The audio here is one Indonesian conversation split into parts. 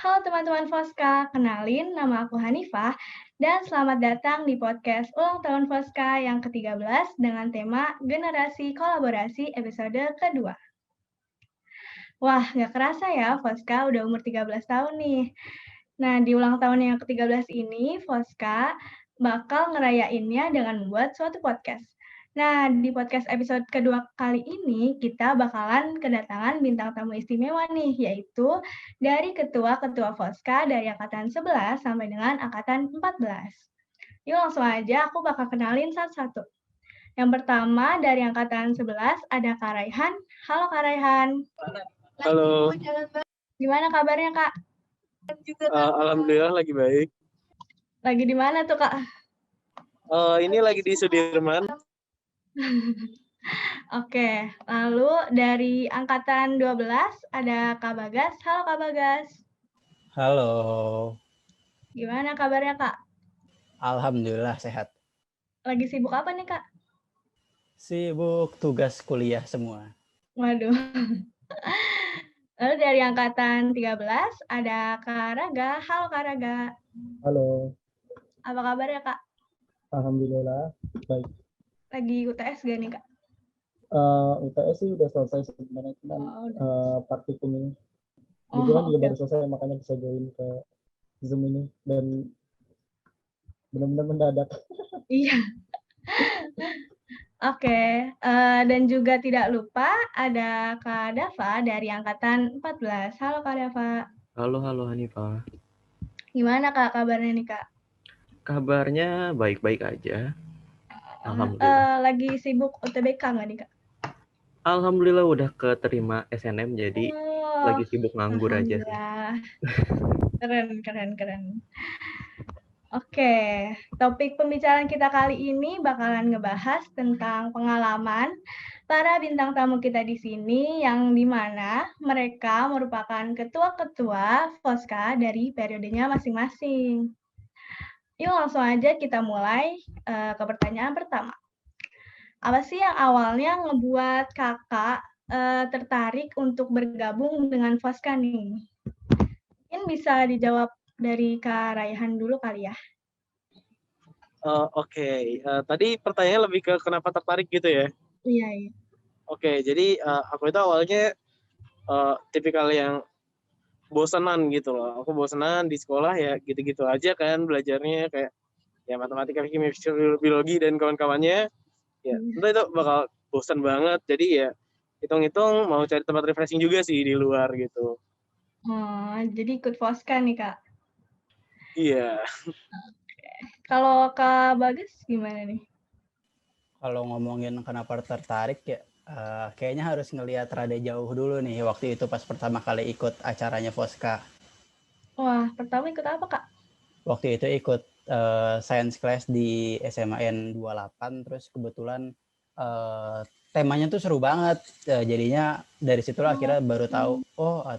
Halo teman-teman Foska, kenalin nama aku Hanifah dan selamat datang di podcast ulang tahun Foska yang ke-13 dengan tema Generasi Kolaborasi episode kedua. Wah, nggak kerasa ya Foska udah umur 13 tahun nih. Nah, di ulang tahun yang ke-13 ini, Foska bakal ngerayainnya dengan membuat suatu podcast. Nah, di podcast episode kedua kali ini, kita bakalan kedatangan bintang tamu istimewa nih, yaitu dari ketua-ketua Foska dari Angkatan 11 sampai dengan Angkatan 14. Yuk langsung aja aku bakal kenalin satu-satu. Yang pertama dari Angkatan 11 ada Kak Raihan. Halo Kak Raihan. Halo, Gimana kabarnya Kak? alhamdulillah lagi baik. Lagi di mana tuh Kak? Ini lagi di Sudirman. Oke, lalu dari Angkatan 12 ada Kak Bagas. Halo Kak Bagas. Halo, Gimana kabarnya Kak? alhamdulillah sehat. Lagi sibuk apa nih Kak? Sibuk tugas kuliah semua. Waduh. Lalu dari Angkatan 13 ada Kak Raga. Halo Kak Raga. Halo, Apa kabarnya Kak? alhamdulillah baik. Lagi UTS gak nih Kak? UTS sih udah selesai sebenarnya, cuman praktikum ini. Kebetulan juga baru selesai, makanya bisa join ke Zoom ini dan benar-benar mendadak. Iya. Oke, dan juga tidak lupa ada Kak Dava dari Angkatan 14. Halo Kak Dava. Halo Hanifah. Gimana Kak kabarnya nih Kak? Kabarnya baik-baik aja. Alhamdulillah. Lagi sibuk UTBK nggak nih Kak? Alhamdulillah udah keterima SNM, jadi lagi sibuk nganggur aja sih. Keren. Oke, topik pembicaraan kita kali ini bakalan ngebahas tentang pengalaman para bintang tamu kita di sini yang dimana mereka merupakan ketua-ketua Foska dari periodenya masing-masing. Yuk langsung aja kita mulai ke pertanyaan pertama. Apa sih yang awalnya ngebuat kakak tertarik untuk bergabung dengan Foska nih? Mungkin bisa dijawab dari Kak Raihan dulu kali ya. Oke. Tadi pertanyaannya lebih ke kenapa tertarik gitu ya? Iya. Oke, jadi aku itu awalnya tipikal yang bosenan gitu loh. Aku bosenan di sekolah ya gitu-gitu aja kan belajarnya, kayak ya matematika, kimia, biologi dan kawan-kawannya. Ya, tentu itu bakal bosan banget. Jadi ya hitung-hitung mau cari tempat refreshing juga sih di luar gitu. Oh, jadi ikut Foska nih, Kak? Iya. Kalau Kak Bagus gimana nih? Kalau ngomongin kenapa tertarik ya, kayaknya harus ngelihat rada jauh dulu nih waktu itu pas pertama kali ikut acaranya Foska. Wah, pertama ikut apa, Kak? Waktu itu ikut science class di SMAN 28, terus kebetulan temanya tuh seru banget. Jadinya dari situ akhirnya baru tahu,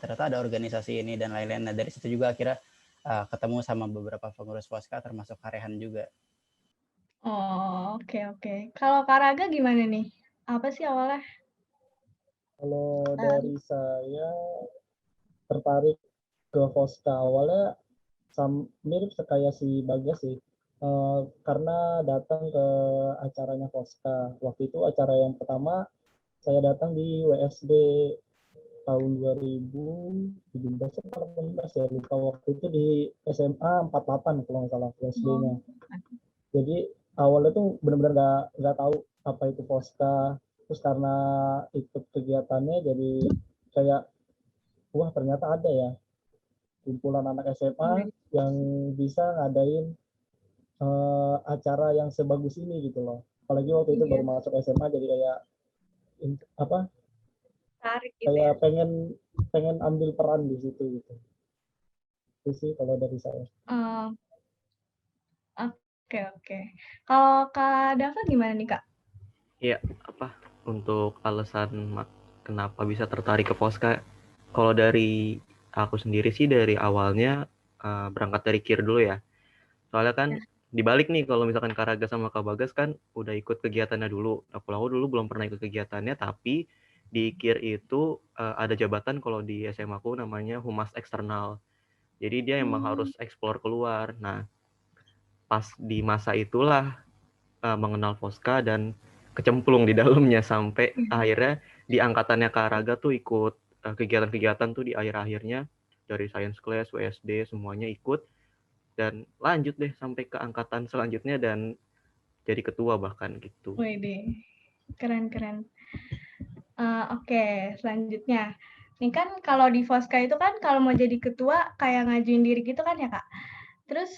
ternyata ada organisasi ini dan lain-lain. Nah, dari situ juga akhirnya ketemu sama beberapa pengurus Foska termasuk Karehan juga. Oh, oke. Kalau Kak Raga gimana nih? Apa sih awalnya? Kalau dari saya tertarik ke Foska awalnya mirip kayak si Bagas sih. Karena datang ke acaranya Foska. Waktu itu acara yang pertama saya datang di WSD tahun 2017 atau 18 ya, lupa. Waktu itu di SMA 48 kalau nggak salah WSD-nya. Jadi awalnya tuh benar-benar nggak tahu apa itu Foska. Terus karena ikut kegiatannya jadi kayak wah ternyata ada ya kumpulan anak SMA yang bisa ngadain acara yang sebagus ini gitu loh. Apalagi waktu itu baru masuk SMA, jadi kayak Tarik gitu kayak ya? pengen ambil peran di situ gitu. Itu sih kalau dari saya. Oke. Kalau Kak Dava gimana nih, Kak? Iya, untuk alasan kenapa bisa tertarik ke Foska? Kalau dari aku sendiri sih dari awalnya berangkat dari KIR dulu ya. Soalnya kan dibalik nih, kalau misalkan Kak Raga sama Kak Bagas kan udah ikut kegiatannya dulu. Kalau aku dulu belum pernah ikut kegiatannya, tapi di KIR itu ada jabatan kalau di SMA aku namanya Humas Eksternal. Jadi dia emang harus explore keluar. Nah, pas di masa itulah mengenal Voska dan kecemplung di dalamnya sampai akhirnya di angkatannya Kak Raga tuh ikut kegiatan-kegiatan tuh di akhir-akhirnya dari science class, WSD semuanya ikut dan lanjut deh sampai ke angkatan selanjutnya dan jadi ketua bahkan gitu. Wih, keren. Oke, selanjutnya. Ini kan kalau di Voska itu kan kalau mau jadi ketua kayak ngajuin diri gitu kan ya Kak? Terus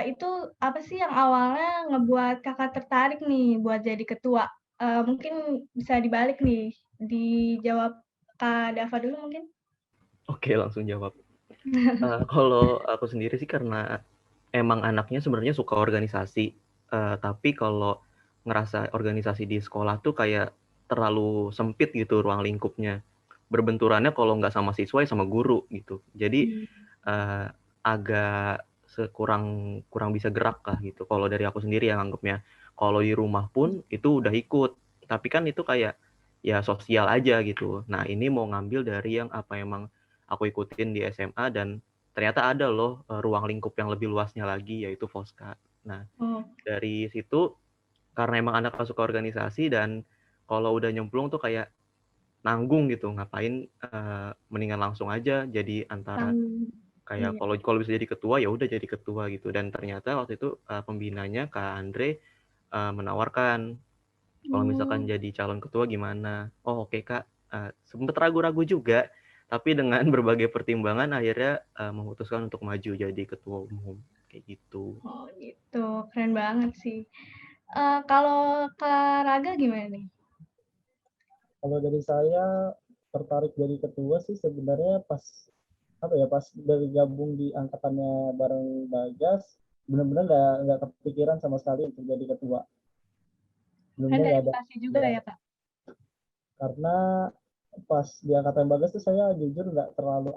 itu apa sih yang awalnya ngebuat Kakak tertarik nih buat jadi ketua? Mungkin bisa dibalik nih, dijawab Kak Dava dulu mungkin. Oke, langsung jawab. Kalau aku sendiri sih karena emang anaknya sebenarnya suka organisasi, tapi kalau ngerasa organisasi di sekolah tuh kayak terlalu sempit gitu ruang lingkupnya. Berbenturannya kalau nggak sama siswa ya sama guru gitu. Jadi agak kurang bisa gerak lah gitu. Kalau dari aku sendiri yang anggapnya, kalau di rumah pun itu udah ikut, tapi kan itu kayak ya sosial aja gitu. Nah ini mau ngambil dari yang apa emang aku ikutin di SMA dan ternyata ada loh ruang lingkup yang lebih luasnya lagi yaitu Voska. Nah dari situ karena emang anak suka organisasi dan kalau udah nyemplung tuh kayak nanggung gitu, ngapain mendingan langsung aja jadi antara kayak kalau bisa jadi ketua ya udah jadi ketua gitu. Dan ternyata waktu itu pembinanya Kak Andre menawarkan kalau misalkan jadi calon ketua gimana. Oh oke Kak, sempet ragu-ragu juga tapi dengan berbagai pertimbangan akhirnya memutuskan untuk maju jadi ketua umum kayak gitu. Oh gitu, keren banget sih. Kalau Kak Raga gimana nih? Kalau dari saya tertarik jadi ketua sih sebenarnya pas dari gabung di angkatannya bareng Bagas, benar-benar nggak kepikiran sama sekali untuk jadi ketua. Kan Benar-benar dari nggak ada. Bekasi juga ya Kak? Karena pas di angkatan Bagas tuh saya jujur nggak terlalu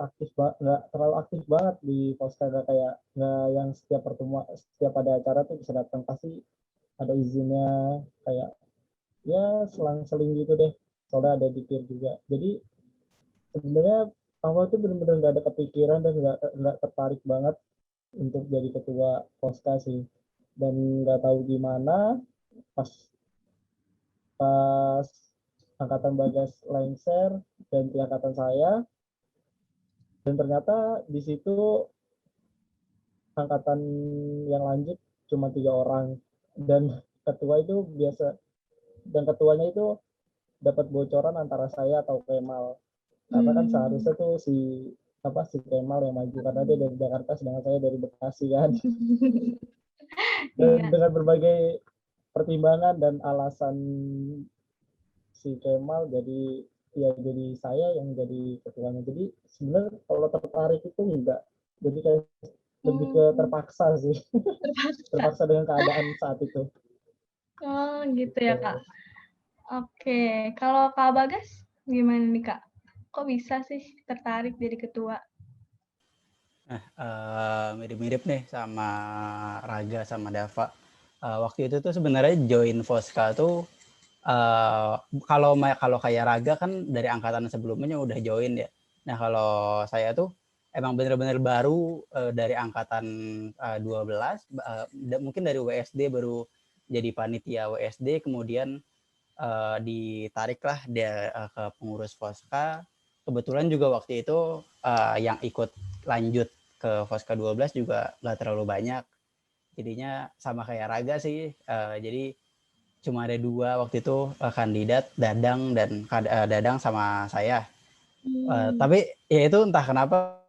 aktif banget di Polska, nggak yang setiap pertemuan, setiap ada acara tuh bisa datang, pasti ada izinnya, kayak ya selang-seling gitu deh, soalnya ada dikir juga. Jadi sebenarnya awal tuh benar-benar nggak ada kepikiran dan nggak tertarik banget untuk jadi ketua Polska sih, dan nggak tahu gimana pas pas angkatan Bagas lengser dan di angkatan saya, dan ternyata di situ angkatan yang lanjut cuma 3 orang dan ketua itu biasa dan ketuanya itu dapat bocoran antara saya atau Kemal, karena kan seharusnya tuh si Kemal yang maju karena dia dari Jakarta sedangkan saya dari Bekasi kan. Dan dengan berbagai pertimbangan dan alasan si Kemal, jadi saya yang jadi ketuanya. Jadi sebenarnya kalau tertarik itu enggak, jadi kayak lebih ke terpaksa sih. Terpaksa dengan keadaan saat itu. Oh gitu ya Kak. Oke, kalau Kak Bagas gimana nih Kak? Kok bisa sih tertarik jadi ketua? Mirip-mirip nih sama Raga sama Dava. Waktu itu tuh sebenarnya join Voska tuh kalau kayak Raga kan dari angkatan sebelumnya udah join ya. Nah kalau saya tuh emang bener-bener baru dari angkatan 12, mungkin dari WSD baru jadi panitia WSD, kemudian ditariklah dia ke pengurus Voska. Kebetulan juga waktu itu yang ikut lanjut ke Voska 12 juga nggak terlalu banyak. Jadinya sama kayak Raga sih. Jadi cuma ada 2 waktu itu kandidat, Dadang sama saya. Tapi ya itu entah kenapa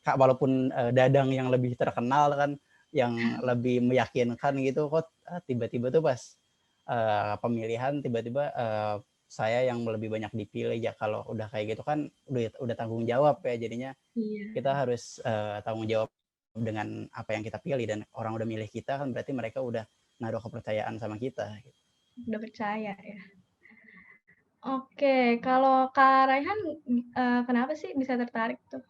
walaupun Dadang yang lebih terkenal kan, yang lebih meyakinkan gitu, kok tiba-tiba tuh pas pemilihan tiba-tiba saya yang lebih banyak dipilih. Ya kalau udah kayak gitu kan udah tanggung jawab ya, jadinya kita harus tanggung jawab dengan apa yang kita pilih, dan orang udah milih kita kan berarti mereka udah naruh kepercayaan sama kita. Udah percaya ya. Oke, kalau Kak Raihan kenapa sih bisa tertarik tuh?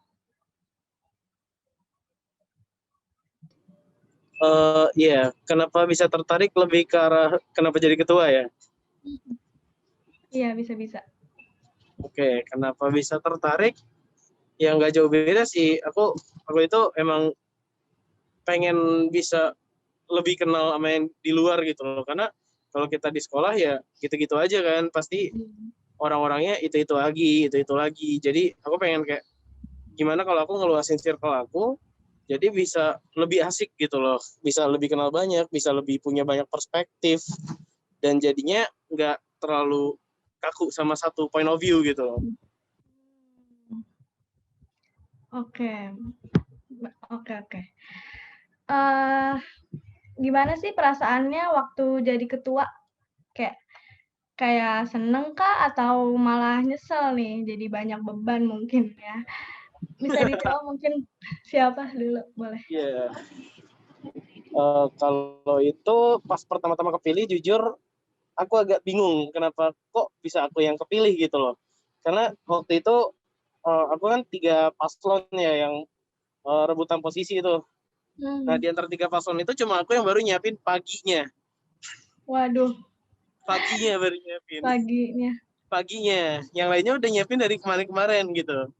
Iya, kenapa bisa tertarik lebih ke arah kenapa jadi ketua ya? Iya, bisa-bisa. Oke, kenapa bisa tertarik? Ya nggak jauh beda sih. Aku itu emang pengen bisa lebih kenal sama yang di luar gitu loh. Karena kalau kita di sekolah ya gitu-gitu aja kan. Pasti orang-orangnya itu lagi. Jadi aku pengen kayak gimana kalau aku ngeluasin circle aku, jadi bisa lebih asik gitu loh. Bisa lebih kenal banyak, bisa lebih punya banyak perspektif. Dan jadinya nggak terlalu kaku sama satu point of view gitu loh. Oke. Gimana sih perasaannya waktu jadi ketua? Kayak seneng kah atau malah nyesel nih jadi banyak beban mungkin ya? Bisa dijawab mungkin siapa dulu boleh? Iya. Kalau itu pas pertama-tama kepilih, jujur aku agak bingung kenapa kok bisa aku yang kepilih gitu loh. Karena waktu itu aku kan 3 paslon ya yang rebutan posisi itu. Nah, di antara 3 paslon itu cuma aku yang baru nyiapin paginya. Waduh, Paginya baru nyiapin. paginya. Yang lainnya udah nyiapin dari kemarin-kemarin gitu.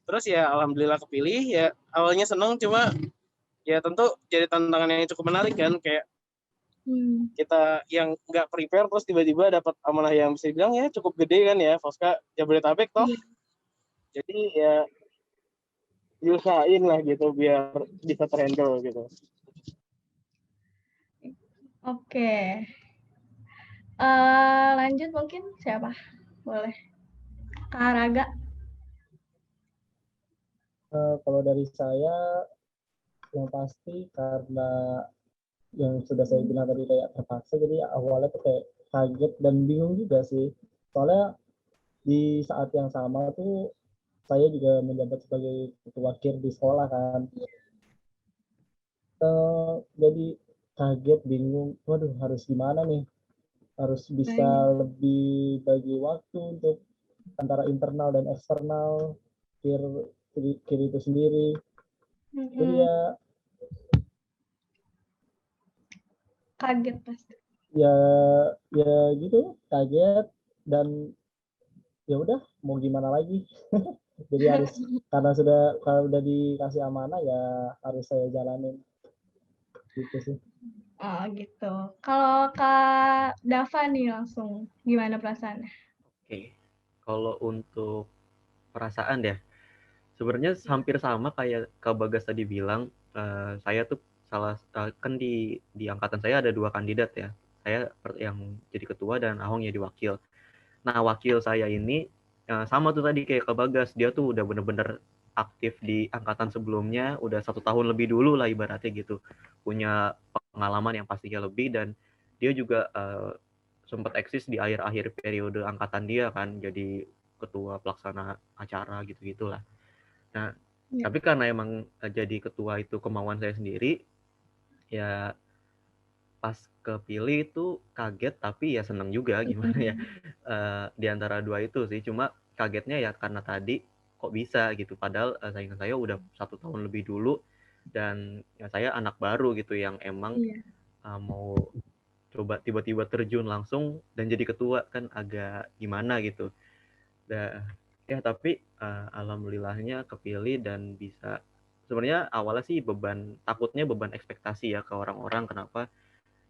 Terus ya alhamdulillah kepilih, ya awalnya seneng, cuma ya tentu jadi tantangan yang cukup menarik kan, kayak kita yang nggak prepare terus tiba-tiba dapat amanah yang bisa dibilang ya cukup gede kan ya, Foska Jabodetabek toh. Jadi ya diusahain lah gitu biar bisa terhandle gitu. Oke. Lanjut mungkin siapa? Boleh. Kak Raga. Kalau dari saya yang pasti karena yang sudah saya bilang tadi kayak terpaksa, jadi awalnya tuh kayak kaget dan bingung juga sih. Soalnya di saat yang sama tuh saya juga menjabat sebagai ketua KIR di sekolah kan. Jadi kaget, bingung, waduh harus gimana nih? Harus bisa lebih bagi waktu untuk antara internal dan eksternal KIR itu sendiri. Jadi ya kaget pasti. Ya gitu, kaget dan ya udah mau gimana lagi. Jadi harus kalau udah dikasih amanah ya harus saya jalanin. Gitu sih. Oh gitu. Kalau Kak Dava nih langsung gimana perasaannya? Oke. Kalau untuk perasaan ya, sebenarnya hampir sama kayak Kak Bagas tadi bilang. Saya tuh kan di angkatan saya ada 2 kandidat ya. Saya yang jadi ketua dan Ahong jadi wakil. Nah, wakil saya ini sama tuh tadi kayak Kak Bagas, dia tuh udah bener-bener aktif di angkatan sebelumnya, udah 1 tahun lebih dulu lah ibaratnya gitu. Punya pengalaman yang pastinya lebih, dan dia juga sempat eksis di akhir-akhir periode angkatan dia kan, jadi ketua pelaksana acara gitu-gitulah. Nah, tapi karena emang jadi ketua itu kemauan saya sendiri, ya pas kepilih itu kaget tapi ya seneng juga gimana ya. Di antara 2 itu sih, cuma kagetnya ya karena tadi kok bisa gitu, padahal saingan saya udah 1 tahun lebih dulu, dan ya saya anak baru gitu yang emang mau coba tiba-tiba terjun langsung dan jadi ketua kan agak gimana gitu. Ya tapi alhamdulillahnya kepilih dan bisa. Sebenarnya awalnya sih takutnya beban ekspektasi ya ke orang-orang, kenapa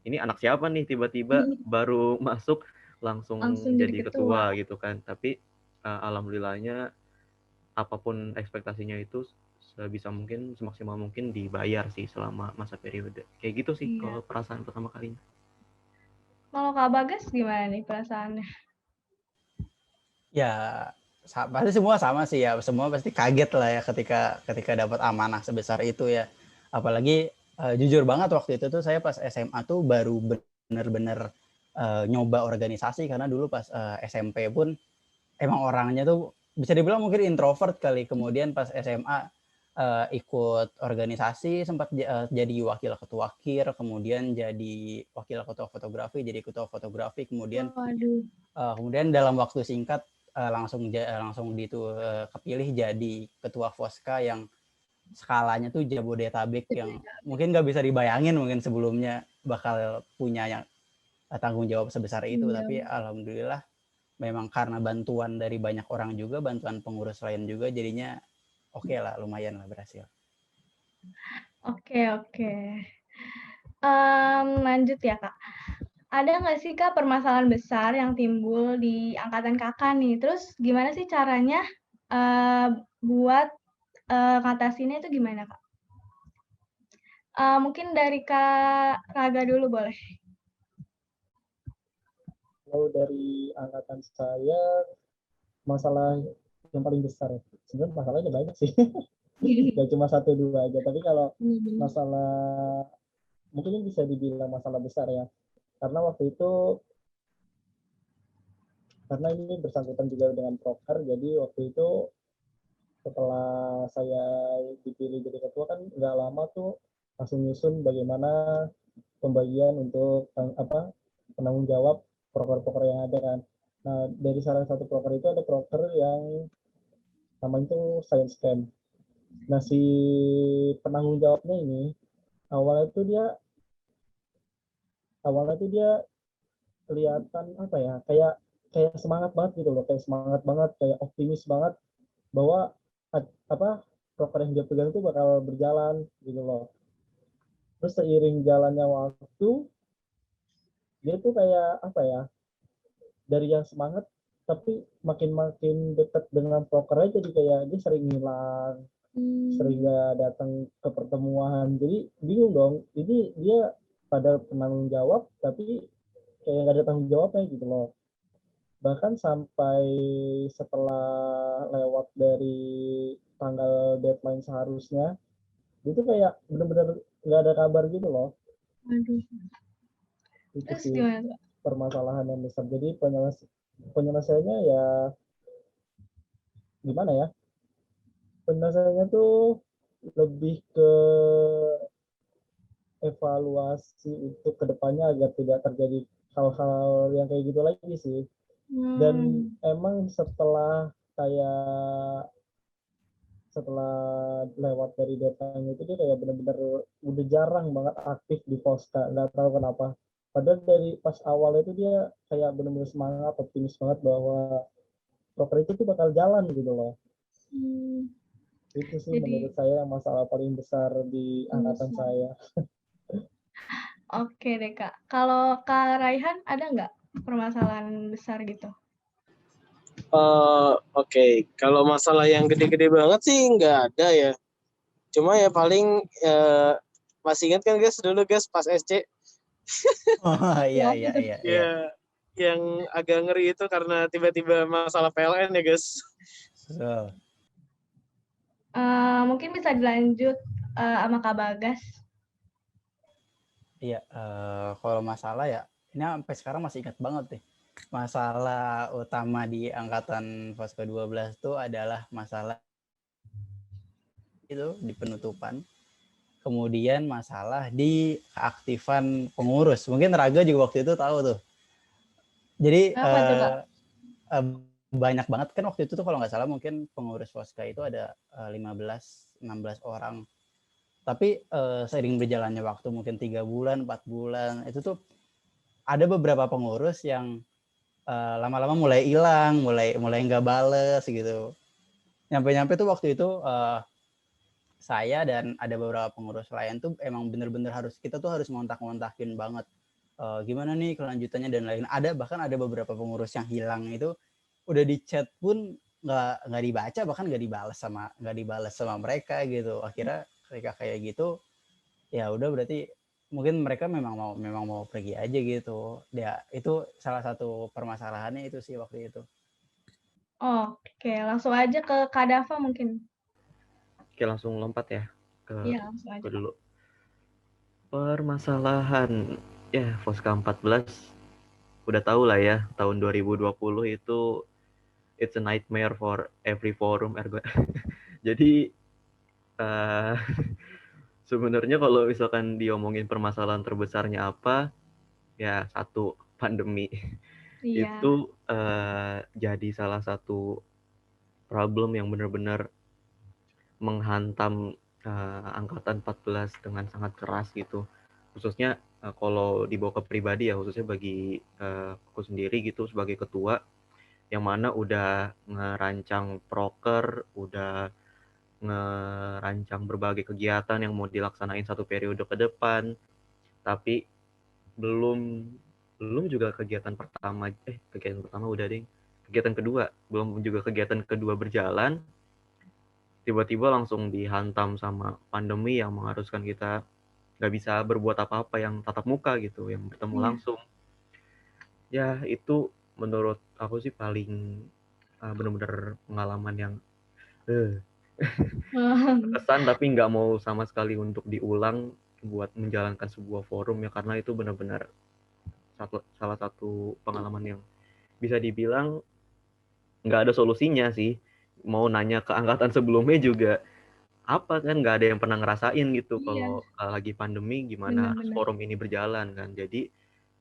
ini anak siapa nih tiba-tiba baru masuk langsung jadi ketua gitu kan. Tapi alhamdulillahnya apapun ekspektasinya itu sebisa mungkin, semaksimal mungkin dibayar sih selama masa periode. Kayak gitu sih kalau perasaan pertama kalinya. Kalau Kak Bagas gimana nih perasaannya? Ya pasti semua sama sih ya, semua pasti kaget lah ya ketika dapat amanah sebesar itu ya. Apalagi jujur banget waktu itu tuh saya pas SMA tuh baru bener-bener nyoba organisasi, karena dulu pas SMP pun emang orangnya tuh bisa dibilang mungkin introvert kali. Kemudian pas SMA ikut organisasi, sempat jadi wakil ketua KIR, kemudian jadi wakil ketua fotografi, jadi ketua fotografi, kemudian kemudian dalam waktu singkat langsung kepilih jadi ketua Foska yang skalanya tuh Jabodetabek, yang mungkin nggak bisa dibayangin mungkin sebelumnya bakal punya yang tanggung jawab sebesar itu. Tapi alhamdulillah memang karena bantuan dari banyak orang juga, bantuan pengurus lain juga, jadinya oke lah, lumayan lah berhasil. Oke, oke. Lanjut ya, Kak. Ada nggak sih, Kak, permasalahan besar yang timbul di angkatan Kakak nih? Terus gimana sih caranya buat ngatasinnya itu gimana, Kak? Mungkin dari Kak Raga dulu boleh. Kalau dari angkatan saya, masalah yang paling besar, sebenarnya masalahnya banyak sih. Gak cuma satu dua aja. Tapi kalau masalah, mungkin ini bisa dibilang masalah besar ya. Karena waktu itu, karena ini bersangkutan juga dengan proker, jadi waktu itu setelah saya dipilih jadi ketua kan nggak lama tuh langsung nyusun bagaimana pembagian untuk penanggung jawab proker-proker yang ada kan. Nah, dari salah satu proker itu ada proker yang namanya itu science camp. Nah, si penanggung jawabnya ini awalnya tuh dia kelihatan apa ya, kayak kayak semangat banget gitu loh, kayak semangat banget, kayak optimis banget bahwa apa proker yang dia pegang itu bakal berjalan gitu loh. Terus seiring jalannya waktu, dia tuh kayak apa ya, dari yang semangat tapi makin dekat dengan prokernya jadi kayak dia sering hilang, sering gak datang ke pertemuan. Jadi bingung dong, ini dia pada penanggung jawab tapi kayak gak ada tanggung jawabnya gitu loh. Bahkan sampai setelah lewat dari tanggal deadline seharusnya, itu kayak bener-bener nggak ada kabar gitu loh. Waduh. Itu Terus sih gimana, Kak? permasalahan yang besar. Jadi penyelesaiannya ya gimana ya? Penyelesaiannya tuh lebih ke evaluasi untuk kedepannya agar tidak terjadi hal-hal yang kayak gitu lagi sih. Dan emang setelah lewat dari deadline itu dia kayak bener-bener udah jarang banget aktif di Poska, nggak tahu kenapa. Padahal dari pas awal itu dia kayak bener-bener semangat, optimis banget bahwa proker itu tuh bakal jalan gitu loh. Itu sih Jadi menurut saya masalah paling besar di angkatan saya. Oke deh, Kak. Kalau Kak Raihan ada nggak permasalahan besar gitu? Oke. Kalau masalah yang gede-gede banget sih nggak ada ya. Cuma ya paling masih ingat kan guys dulu guys pas SC Oh iya iya iya iya. ya yang agak ngeri itu karena tiba-tiba masalah PLN ya guys. Betul. Mungkin bisa dilanjut sama Kak Bagas. Iya, kalau masalah ya, ini sampai sekarang masih ingat banget deh. Masalah utama di angkatan Fosco 12 itu adalah masalah itu di penutupan. Kemudian masalah di keaktifan pengurus. Mungkin Raga juga waktu itu tahu tuh. Jadi Apa tuh, Kak? banyak banget kan waktu itu tuh kalau nggak salah mungkin pengurus Fosca itu ada 15-16 orang. Tapi seiring berjalannya waktu mungkin 3 bulan, 4 bulan, itu tuh ada beberapa pengurus yang lama-lama mulai hilang, mulai nggak bales gitu. Nyampe tuh waktu itu saya dan ada beberapa pengurus lain tuh emang bener-bener kita tuh harus ngontak-ngontakin banget gimana nih kelanjutannya dan lain. Bahkan ada beberapa pengurus yang hilang itu udah di chat pun nggak dibaca, bahkan nggak dibalas sama mereka gitu. Akhirnya ketika kayak gitu ya udah berarti mungkin mereka memang mau pergi aja gitu. Ya itu salah satu permasalahannya itu sih waktu itu. Oke, langsung aja ke Kak Dava mungkin. Oke, langsung lompat ya Iya, langsung aja, ke Kak. dulu. Permasalahan ya Fosca 14 udah tahu lah ya, tahun 2020 itu it's a nightmare for every forum ergo. Jadi sebenarnya kalau misalkan diomongin permasalahan terbesarnya apa, ya satu, pandemi. Iya. Itu jadi salah satu problem yang benar-benar menghantam angkatan 14 dengan sangat keras gitu. Khususnya kalau dibawa ke pribadi ya, khususnya bagi aku sendiri gitu sebagai ketua, yang mana udah ngerancang proker, udah ngerancang berbagai kegiatan yang mau dilaksanain satu periode ke depan, tapi belum juga kegiatan pertama udah deh, kegiatan kedua belum juga kegiatan kedua berjalan, tiba-tiba langsung dihantam sama pandemi yang mengharuskan kita nggak bisa berbuat apa-apa yang tatap muka gitu, yang bertemu Iya. langsung. Ya itu menurut aku sih paling benar-benar pengalaman yang berkesan, tapi nggak mau sama sekali untuk diulang buat menjalankan sebuah forum ya, karena itu benar-benar salah satu pengalaman yang bisa dibilang nggak ada solusinya sih. Mau nanya ke angkatan sebelumnya juga apa kan, nggak ada yang pernah ngerasain gitu Iya, kalau lagi pandemi gimana harus benar-benar. forum ini berjalan kan. Jadi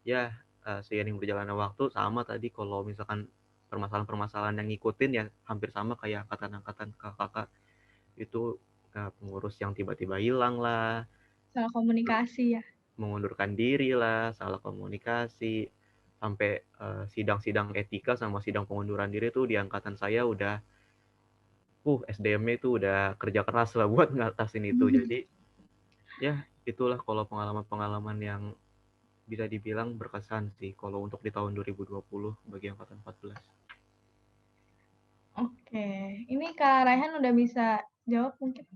ya seiring berjalannya waktu, sama tadi kalau misalkan permasalahan-permasalahan yang ngikutin ya hampir sama kayak angkatan-angkatan kakak itu, pengurus yang tiba-tiba hilang lah, Soal komunikasi ya. mengundurkan diri lah, salah komunikasi, sampai sidang-sidang etika sama sidang pengunduran diri tuh di angkatan saya udah SDM-nya itu udah kerja keras lah buat ngatasin itu. Jadi ya itulah kalau pengalaman-pengalaman yang bisa dibilang berkesan sih kalau untuk di tahun 2020 bagi angkatan 14. Oke, ini Kak Raihan udah bisa jawab mungkin?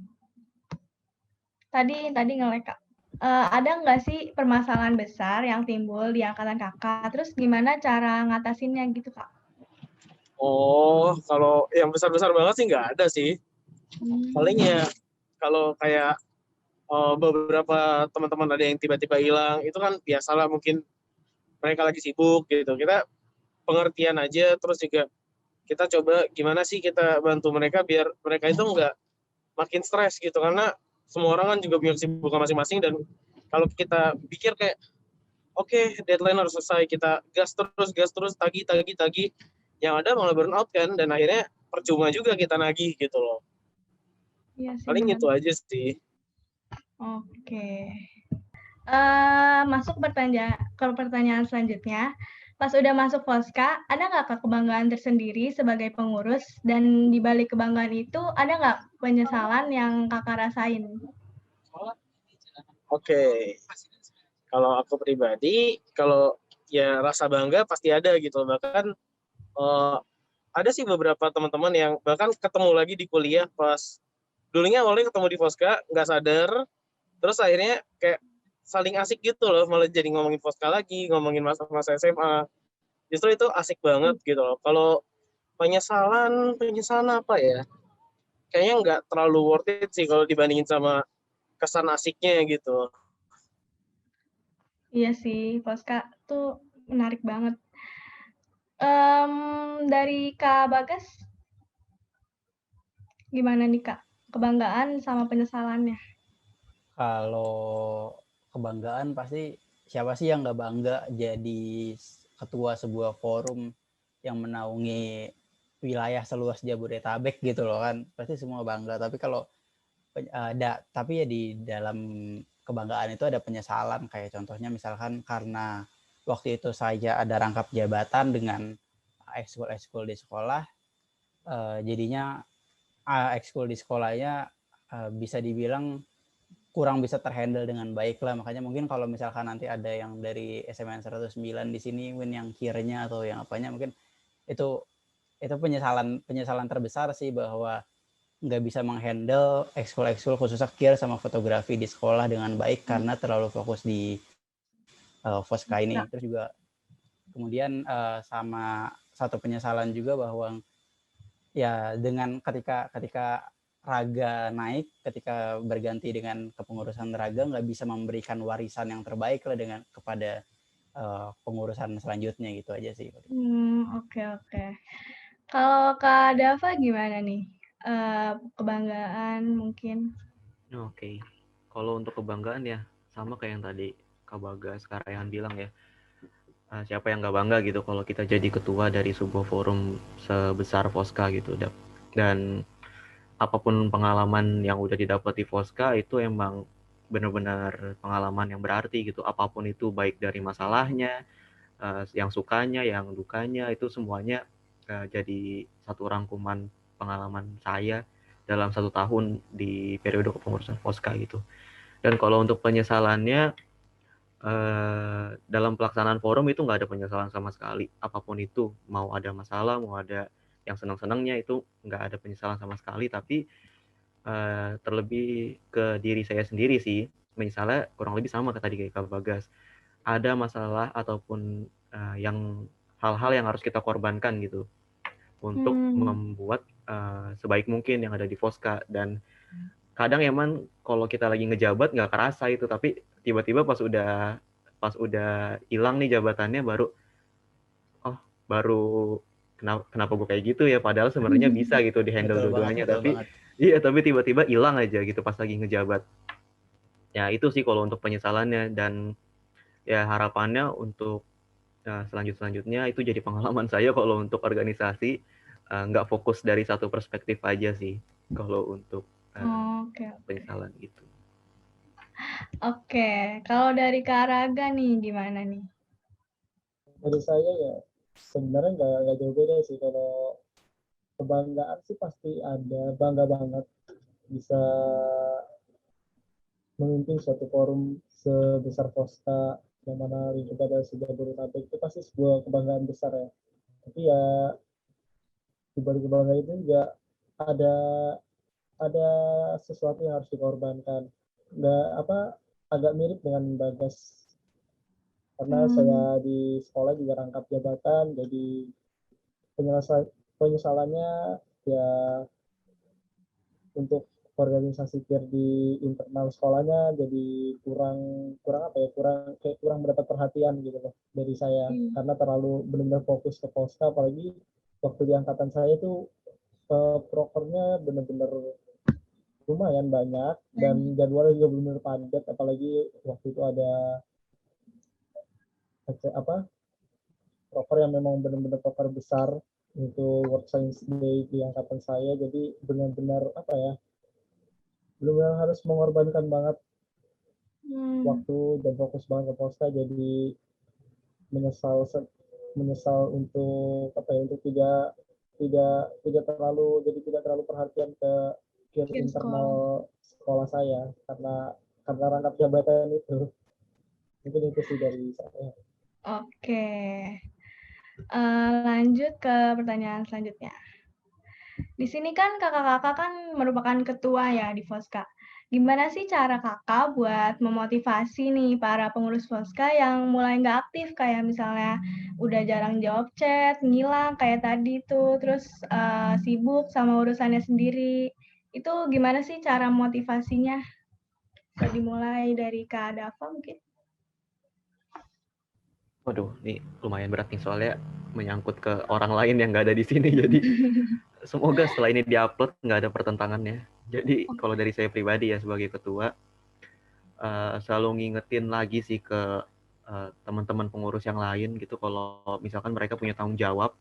Tadi ngelek Kak. Ada nggak sih permasalahan besar yang timbul di angkatan kakak? Terus gimana cara ngatasinnya gitu Kak? Oh, kalau yang besar-besar banget sih nggak ada sih. Paling ya kalau kayak beberapa teman-teman ada yang tiba-tiba hilang, itu kan biasalah, mungkin mereka lagi sibuk gitu. Kita pengertian aja, terus juga kita coba gimana sih kita bantu mereka biar mereka itu nggak makin stres gitu, karena semua orang kan juga punya kesibukan masing-masing, dan kalau kita pikir kayak oke, deadline harus selesai, kita gas terus tagih, yang ada malah burn out kan, dan akhirnya percuma juga kita nagih gitu loh. Iya sih Paling benar. itu aja sih. Oke. Masuk ke pertanyaan selanjutnya. Pas udah masuk Foska, ada nggak Kak kebanggaan tersendiri sebagai pengurus? Dan di balik kebanggaan itu, ada nggak penyesalan yang Kakak rasain? Oke. Kalau aku pribadi, kalau ya rasa bangga pasti ada gitu. Bahkan ada sih beberapa teman-teman yang bahkan ketemu lagi di kuliah pas dulunya awalnya ketemu di Foska, nggak sadar, terus akhirnya kayak saling asik gitu loh, malah jadi ngomongin Foska lagi, ngomongin masa-masa SMA. Justru itu asik banget gitu loh. Kalau penyesalan apa ya? Kayaknya nggak terlalu worth it sih kalau dibandingin sama kesan asiknya gitu. Iya sih, Foska tuh menarik banget. Dari Kak Bagas, gimana nih Kak? Kebanggaan sama penyesalannya? Kalau kebanggaan pasti siapa sih yang nggak bangga jadi ketua sebuah forum yang menaungi wilayah seluas Jabodetabek gitu loh kan, pasti semua bangga. Tapi kalau tapi ya di dalam kebanggaan itu ada penyesalan, kayak contohnya misalkan karena waktu itu saya ada rangkap jabatan dengan ekskul di sekolah, jadinya ekskul di sekolahnya bisa dibilang kurang bisa terhandle dengan baik lah. Makanya mungkin kalau misalkan nanti ada yang dari SMN 109 di sini, Win, yang kirnya atau yang apanya, mungkin itu penyesalan terbesar sih, bahwa nggak bisa menghandle ekskul khususnya kir sama fotografi di sekolah dengan baik karena terlalu fokus di Foska ini. Terus juga kemudian sama satu penyesalan juga bahwa ya dengan ketika raga naik, ketika berganti dengan kepengurusan raga, nggak bisa memberikan warisan yang terbaik lah kepada pengurusan selanjutnya, gitu aja sih. Oke. Kalau Kak Dava gimana nih? Kebanggaan mungkin? Oke. Kalau untuk kebanggaan ya sama kayak yang tadi Kak Bagas, Kak Raihan bilang ya. Siapa yang nggak bangga gitu kalau kita jadi ketua dari sebuah forum sebesar Foska gitu. Dan apapun pengalaman yang udah didapat di Foska itu emang benar-benar pengalaman yang berarti gitu. Apapun itu, baik dari masalahnya, yang sukanya, yang dukanya, itu semuanya jadi satu rangkuman pengalaman saya dalam 1 tahun di periode kepengurusan Poska gitu. Dan kalau untuk penyesalannya, dalam pelaksanaan forum itu nggak ada penyesalan sama sekali. Apapun itu, mau ada masalah, mau ada yang senang-senangnya, itu nggak ada penyesalan sama sekali. Tapi terlebih ke diri saya sendiri sih, misalnya kurang lebih sama tadi kayak Kak Bagas. Ada masalah ataupun yang hal-hal yang harus kita korbankan gitu untuk membuat sebaik mungkin yang ada di Poska. Dan kadang emang kalau kita lagi ngejabat nggak kerasa itu, tapi tiba-tiba pas udah hilang nih jabatannya baru kenapa gue kayak gitu ya, padahal sebenarnya bisa gitu di handle dua-duanya, tapi iya, tapi tiba-tiba hilang aja gitu pas lagi ngejabat. Ya itu sih kalau untuk penyesalannya. Dan ya harapannya untuk selanjutnya itu jadi pengalaman saya kalau untuk organisasi, nggak fokus dari satu perspektif aja sih kalau untuk penyesalan itu. Oke, kalau dari Kak Raga nih gimana nih? Dari saya ya sebenarnya nggak jauh beda sih. Kalau kebanggaan sih pasti ada, bangga banget bisa memimpin suatu forum sebesar Poska yang mana lingkup ada Jabodetabek, itu pasti sebuah kebanggaan besar ya. Tapi ya di balik kebanggaan itu juga ada ada sesuatu yang harus dikorbankan. Nggak agak mirip dengan Bagas, karena saya di sekolah juga rangkap jabatan, jadi penyesalannya ya untuk organisasi peer di internal sekolahnya jadi kurang mendapat perhatian gitu loh dari saya, karena terlalu benar-benar fokus ke Poska. Apalagi waktu di angkatan saya itu prokernya benar-benar lumayan banyak dan jadwalnya juga benar-benar padat. Apalagi waktu itu ada proker yang memang benar-benar proker besar untuk World Science Day di angkatan saya, jadi benar-benar benar-benar harus mengorbankan banget waktu dan fokus banget ke Poska. Jadi menyesal untuk untuk tidak terlalu perhatian ke internal sekolah saya karena rangkap jabatan itu. Mungkin itu sih dari saya. Oke, lanjut ke pertanyaan selanjutnya. Di sini kan kakak-kakak kan merupakan ketua ya di Poska. Gimana sih cara kakak buat memotivasi nih para pengurus Poska yang mulai nggak aktif, kayak misalnya udah jarang jawab chat, ngilang kayak tadi tuh, terus sibuk sama urusannya sendiri. Itu gimana sih cara motivasinya? Dimulai dari Kak Dava mungkin? Waduh, ini lumayan berat nih soalnya menyangkut ke orang lain yang nggak ada di sini. Jadi semoga setelah ini diupload nggak ada pertentangannya. Jadi kalau dari saya pribadi ya sebagai ketua, selalu ngingetin lagi sih ke teman-teman pengurus yang lain gitu, kalau misalkan mereka punya tanggung jawab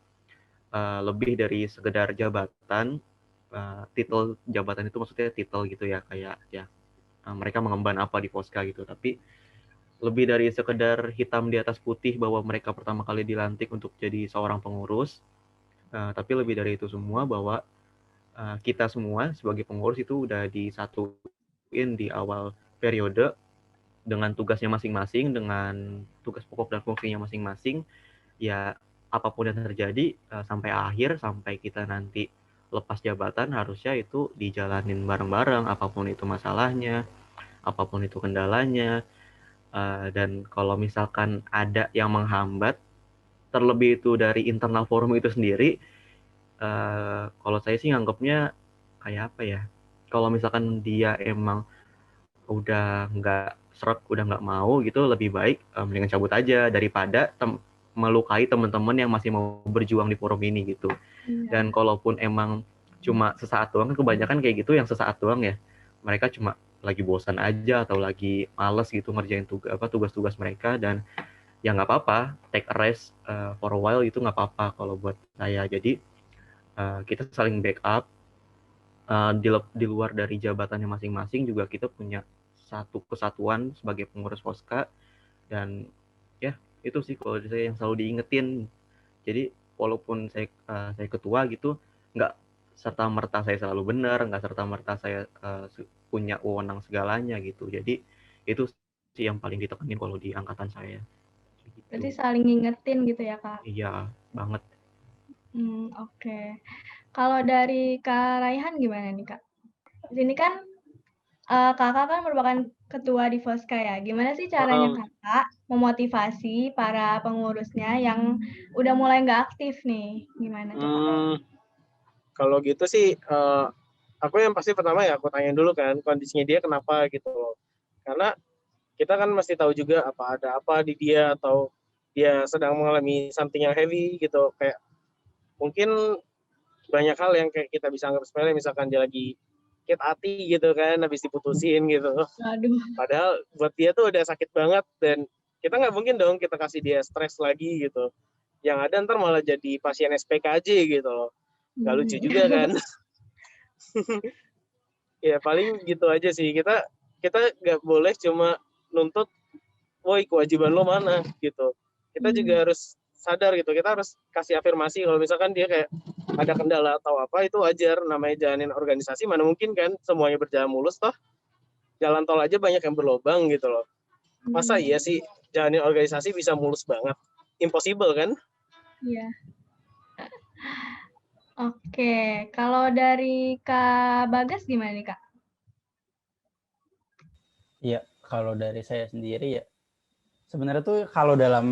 lebih dari sekedar jabatan. Titel jabatan itu maksudnya titel gitu ya, kayak ya mereka mengemban apa di Poska gitu, tapi lebih dari sekedar hitam di atas putih bahwa mereka pertama kali dilantik untuk jadi seorang pengurus, tapi lebih dari itu semua bahwa kita semua sebagai pengurus itu udah disatuin di awal periode dengan tugasnya masing-masing, dengan tugas pokok dan fungsinya masing-masing. Ya apapun yang terjadi sampai akhir, sampai kita nanti lepas jabatan, harusnya itu dijalanin bareng-bareng, apapun itu masalahnya, apapun itu kendalanya. Dan kalau misalkan ada yang menghambat, terlebih itu dari internal forum itu sendiri, kalau saya sih nganggapnya kayak apa ya, kalau misalkan dia emang udah nggak seret, udah nggak mau gitu, lebih baik mendingan cabut aja daripada melukai teman-teman yang masih mau berjuang di forum ini gitu. Dan kalaupun emang cuma sesaat doang, kebanyakan kayak gitu yang sesaat doang ya, mereka cuma lagi bosan aja atau lagi males gitu ngerjain tugas-tugas mereka, dan ya nggak apa-apa, take a rest for a while itu nggak apa-apa kalau buat saya. Jadi kita saling backup, di luar dari jabatannya masing-masing juga kita punya satu kesatuan sebagai pengurus Poska. Dan ya itu sih kalau saya yang selalu diingetin. Jadi walaupun saya ketua gitu, nggak serta merta saya selalu benar, nggak serta merta saya punya wewenang segalanya gitu. Jadi itu sih yang paling ditekanin kalau di angkatan saya. Gitu. Berarti saling ngingetin gitu ya, Kak? Iya, banget. Oke. Kalau dari Kak Raihan gimana nih, Kak? Di sini kan Kakak kan merupakan ketua di Foska ya. Gimana sih caranya Kakak memotivasi para pengurusnya yang udah mulai nggak aktif nih? Gimana tuh, Kak? Kalau gitu sih, aku yang pasti pertama ya aku tanyain dulu kan kondisinya dia kenapa gitu loh. Karena kita kan mesti tahu juga ada apa di dia atau dia sedang mengalami something yang heavy gitu. Kayak mungkin banyak hal yang kayak kita bisa anggap sepele, misalkan dia lagi sakit hati gitu kan, habis diputusin gitu. Aduh. Padahal buat dia tuh udah sakit banget dan kita nggak mungkin dong kita kasih dia stres lagi gitu. Yang ada ntar malah jadi pasien SPKJ gitu loh. Nggak lucu juga kan. Ya paling gitu aja sih. Kita nggak boleh cuma nuntut, woi kewajiban lo mana gitu. Kita juga harus sadar gitu. Kita harus kasih afirmasi kalau misalkan dia kayak ada kendala atau apa, itu wajar. Namanya jalanin organisasi, mana mungkin kan semuanya berjalan mulus toh. Jalan tol aja banyak yang berlobang gitu loh. Masa iya sih jalanin organisasi bisa mulus banget? Impossible kan? Iya. Oke, kalau dari Kak Bagas gimana nih, Kak? Iya, kalau dari saya sendiri ya, sebenarnya tuh kalau dalam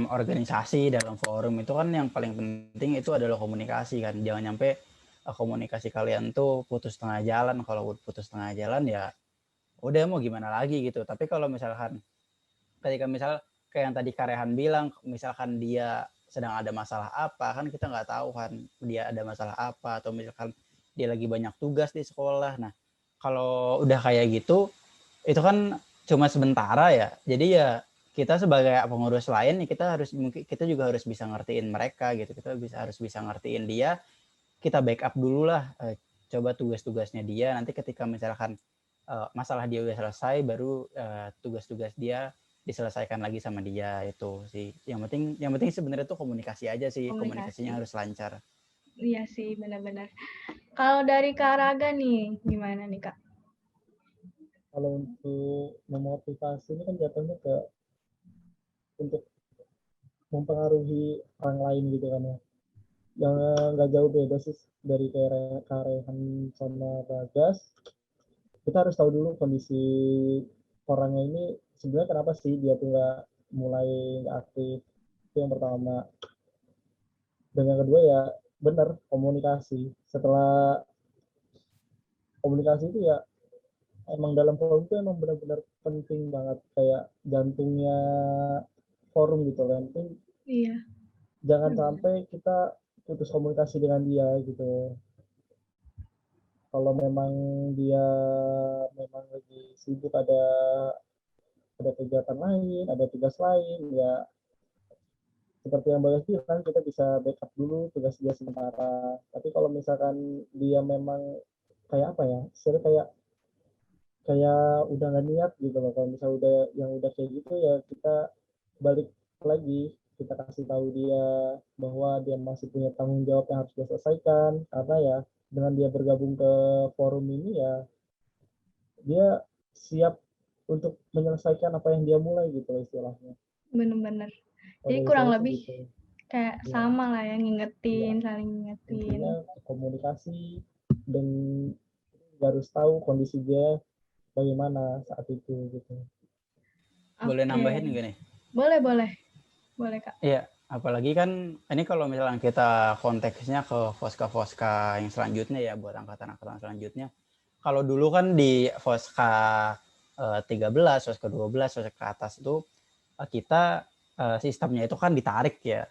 organisasi, dalam forum itu kan yang paling penting itu adalah komunikasi kan. Jangan nyampe komunikasi kalian tuh putus tengah jalan. Kalau putus tengah jalan ya udah mau gimana lagi gitu. Tapi kalau misalkan ketika misal kayak yang tadi Karehan bilang, misalkan dia sedang ada masalah apa, kan kita nggak tahu kan dia ada masalah apa, atau misalkan dia lagi banyak tugas di sekolah. Nah, kalau udah kayak gitu, itu kan cuma sementara ya. Jadi ya kita sebagai pengurus lain, kita juga harus bisa ngertiin mereka gitu. Kita harus bisa ngertiin dia. Kita backup dulu lah, coba tugas-tugasnya dia. Nanti ketika misalkan masalah dia udah selesai, baru tugas-tugas dia diselesaikan lagi sama dia. Itu sih yang penting sebenarnya tuh komunikasi aja sih. Komunikasinya harus lancar. Iya sih, benar-benar. Kalau dari Kak Raga nih gimana nih, Kak? Kalau untuk memotivasi ini kan jatuhnya ke untuk mempengaruhi orang lain gitu kan ya. Yang nggak jauh beda sih dari Karehan sama Bagas. Kita harus tahu dulu kondisi orangnya ini sebenarnya kenapa sih dia tuh nggak mulai nggak aktif. Itu yang pertama. Dan yang kedua ya benar komunikasi. Setelah komunikasi itu ya emang dalam forum itu emang benar-benar penting banget, kayak jantungnya forum gitu kan. Iya. Jangan sampai kita putus komunikasi dengan dia gitu. Kalau memang dia memang lagi sibuk, ada kegiatan lain, ada tugas lain, ya seperti yang Bagas bilang, kita bisa backup dulu tugas dia sementara. Tapi kalau misalkan dia memang kayak apa ya, istilahnya kayak udah nggak niat gitu loh. Kalau misalnya udah kayak gitu ya kita balik lagi, kita kasih tahu dia bahwa dia masih punya tanggung jawab yang harus dia selesaikan, karena ya dengan dia bergabung ke forum ini ya dia siap untuk menyelesaikan apa yang dia mulai gitu loh istilahnya. Benar-benar. Jadi Kalau kurang saya lebih gitu. kayak Ya. sama lah ya, ngingetin, Ya. saling ngingetin. Intinya komunikasi dan harus tahu kondisi dia bagaimana saat itu gitu. Boleh Oke. nambahin nggak nih? Boleh Kak. Iya, apalagi kan ini kalau misalnya kita konteksnya ke Foska yang selanjutnya ya, buat angkatan-angkatan selanjutnya. Kalau dulu kan di Foska 13, Foska 12, Foska ke atas itu kita sistemnya itu kan ditarik ya.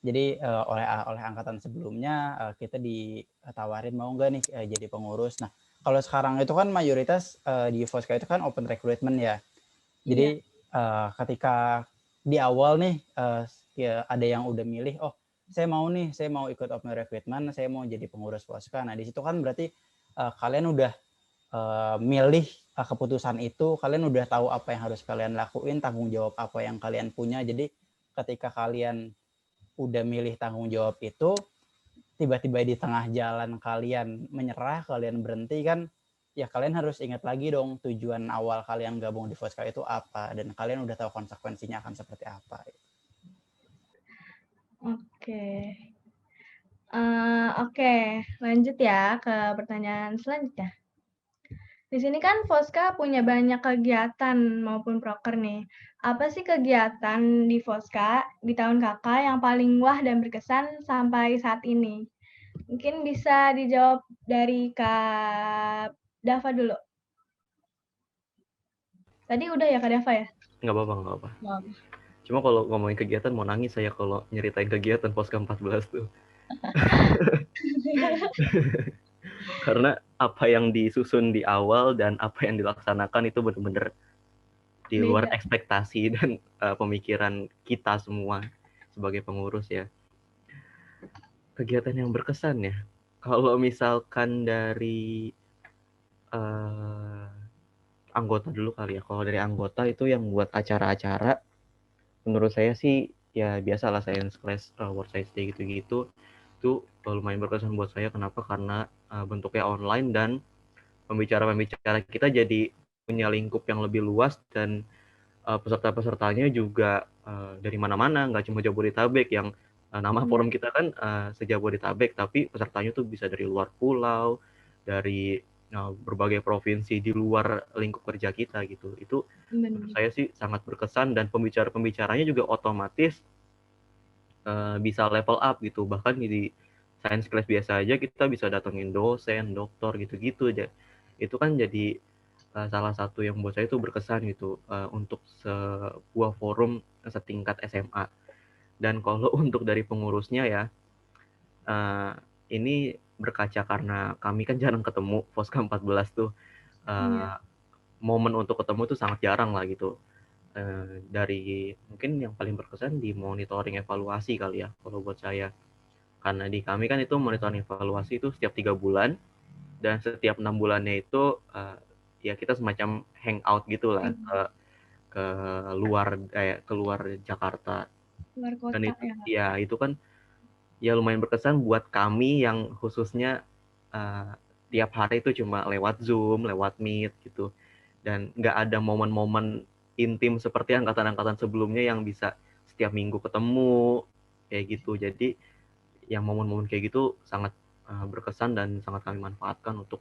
Jadi oleh angkatan sebelumnya kita ditawarin mau nggak nih jadi pengurus. Nah, kalau sekarang itu kan mayoritas di Foska itu kan open recruitment ya. Jadi ketika di awal nih ya ada yang udah milih, oh saya mau ikut open recruitment, saya mau jadi pengurus Foska. Nah di situ kan berarti kalian udah milih keputusan itu, kalian udah tahu apa yang harus kalian lakuin, tanggung jawab apa yang kalian punya. Jadi ketika kalian udah milih tanggung jawab itu, tiba-tiba di tengah jalan kalian menyerah, kalian berhenti kan, ya kalian harus ingat lagi dong tujuan awal kalian gabung di Voska itu apa, dan kalian udah tahu konsekuensinya akan seperti apa. Oke. Oke, lanjut ya ke pertanyaan selanjutnya. Di sini kan Voska punya banyak kegiatan maupun proker nih. Apa sih kegiatan di Voska di tahun kakak yang paling wah dan berkesan sampai saat ini? Mungkin bisa dijawab dari Kak Dava dulu. Tadi udah ya Kak Dava ya? Nggak apa-apa. Cuma kalau ngomongin kegiatan mau nangis saya kalau nyeritain kegiatan Poska 14 tuh. Karena apa yang disusun di awal dan apa yang dilaksanakan itu benar-benar di luar Beda. ekspektasi dan pemikiran kita semua sebagai pengurus ya. Kegiatan yang berkesan ya. Kalau misalkan dari anggota dulu kali ya. Kalau dari anggota itu yang buat acara-acara, menurut saya sih ya biasalah science class, World Science Day gitu-gitu. Itu lumayan berkesan buat saya. Kenapa? Karena bentuknya online dan pembicara-pembicara kita jadi punya lingkup yang lebih luas dan peserta-pesertanya juga dari mana-mana, nggak cuma Jabodetabek yang nama forum kita kan se-Jabodetabek, tapi pesertanya tuh bisa dari luar pulau, dari berbagai provinsi di luar lingkup kerja kita gitu. Itu menurut saya sih sangat berkesan dan pembicara-pembicaranya juga otomatis bisa level up gitu. Bahkan di science class biasa aja kita bisa datengin dosen, doktor gitu-gitu aja. Itu kan jadi salah satu yang buat saya itu berkesan gitu untuk sebuah forum setingkat SMA. Dan kalau untuk dari pengurusnya ya, ini berkaca karena kami kan jarang ketemu, Voska 14 tuh momen untuk ketemu tuh sangat jarang lah gitu. Dari mungkin yang paling berkesan di monitoring evaluasi kali ya kalau buat saya. Karena di kami kan itu monitoring evaluasi itu setiap 3 bulan dan setiap 6 bulannya itu ya kita semacam hangout gitu lah ke luar Jakarta. Luar kota Dan itu ya itu kan ya lumayan berkesan buat kami yang khususnya tiap hari itu cuma lewat Zoom, lewat Meet gitu. Dan nggak ada momen-momen intim seperti angkatan-angkatan sebelumnya yang bisa setiap minggu ketemu kayak gitu. Jadi yang momen-momen kayak gitu sangat berkesan dan sangat kami manfaatkan untuk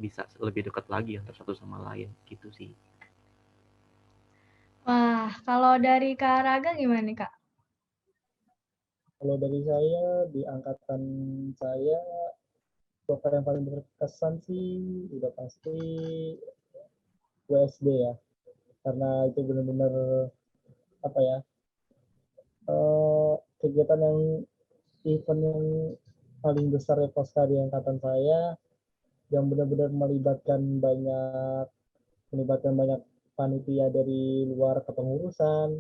bisa lebih dekat lagi antara satu sama lain gitu sih. Wah, kalau dari Kak Raga gimana nih Kak? Kalau dari saya di angkatan saya proker yang paling berkesan sih udah pasti WSD ya, karena itu benar-benar apa ya, kegiatan yang event yang paling besar ya Poska di angkatan saya, yang benar-benar melibatkan banyak panitia dari luar kepengurusan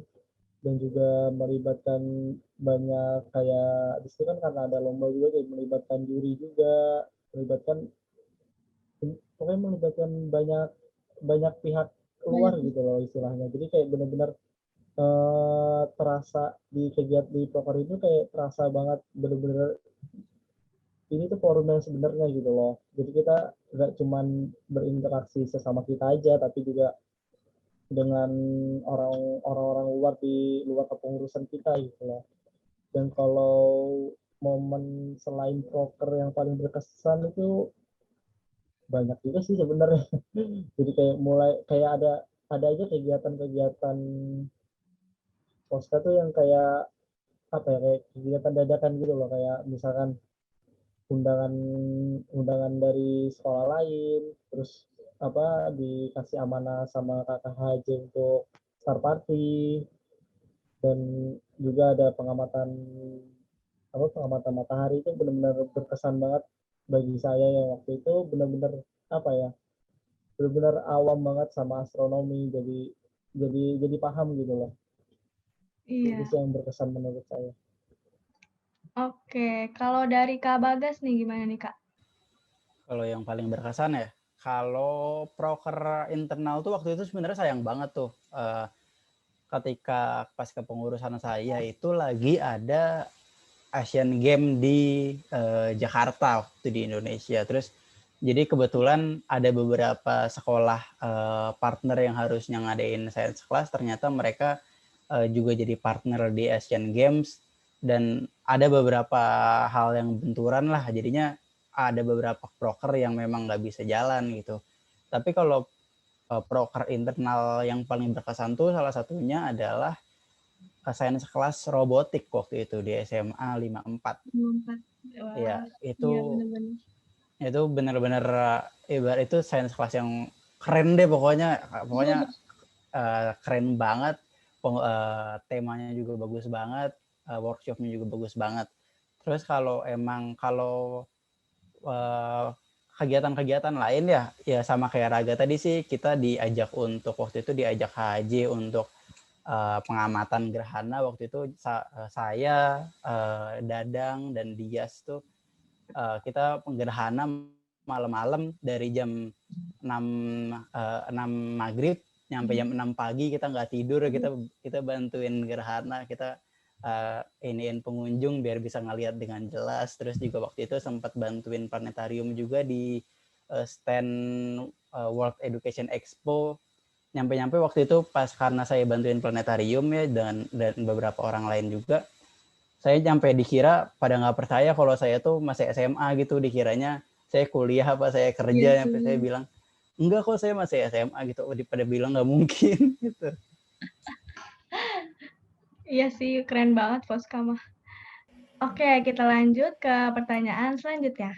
dan juga melibatkan banyak kayak di situ kan karena ada lomba juga, jadi melibatkan juri juga, melibatkan banyak pihak luar gitu loh istilahnya. Jadi kayak benar-benar terasa di kegiatan di proker itu kayak terasa banget benar-benar ini tuh forum yang sebenarnya gitu loh. Jadi kita nggak cuman berinteraksi sesama kita aja, tapi juga dengan orang-orang luar di luar kepengurusan kita gitu loh. Dan kalau momen selain proker yang paling berkesan itu banyak juga sih sebenarnya. Jadi kayak ada aja kegiatan-kegiatan Poska tuh yang kayak apa ya, kayak kegiatan dadakan gitu loh, kayak misalkan undangan undangan dari sekolah lain, terus apa dikasih amanah sama kakak Haji untuk start party, dan juga ada pengamatan matahari. Itu benar-benar berkesan banget bagi saya yang waktu itu benar-benar apa ya, benar-benar awam banget sama astronomi, jadi paham gitu loh. Itu sih yang berkesan menurut saya. Oke, kalau dari Kak Bagas nih gimana nih Kak? Kalau yang paling berkesan ya, kalau proker internal tuh waktu itu sebenarnya sayang banget tuh. Ketika pas kepengurusan saya itu lagi ada Asian Games di Jakarta waktu di Indonesia. Terus jadi kebetulan ada beberapa sekolah partner yang harusnya ngadain science class, ternyata mereka juga jadi partner di Asian Games, dan ada beberapa hal yang benturan lah, jadinya ada beberapa proker yang memang nggak bisa jalan gitu. Tapi kalau proker internal yang paling berkesan tuh salah satunya adalah science class robotik waktu itu di SMA 54. Wah, Ya, iya benar-benar. itu benar-benar ibarat itu science class yang keren deh pokoknya keren banget. Temanya juga bagus banget, workshopnya juga bagus banget. Terus kalau kegiatan-kegiatan lain ya sama kayak Raga tadi sih, kita diajak untuk waktu itu diajak HJ untuk pengamatan gerhana. Waktu itu saya, Dadang dan Dias tuh kita penggerhana malam-malam dari jam 6 maghrib nyampe jam 6 pagi, kita nggak tidur, kita bantuin gerhana, kita iniin pengunjung biar bisa ngelihat dengan jelas. Terus juga waktu itu sempat bantuin planetarium juga di stand World Education Expo. Nyampe waktu itu pas karena saya bantuin planetarium ya, dan beberapa orang lain juga, saya nyampe dikira pada nggak percaya kalau saya tuh masih SMA gitu, dikiranya saya kuliah apa saya kerja. Sampai saya bilang enggak kok, saya masih SMA gitu. Pada bilang nggak mungkin gitu. Iya sih, keren banget Foska mah. Oke, kita lanjut ke pertanyaan selanjutnya.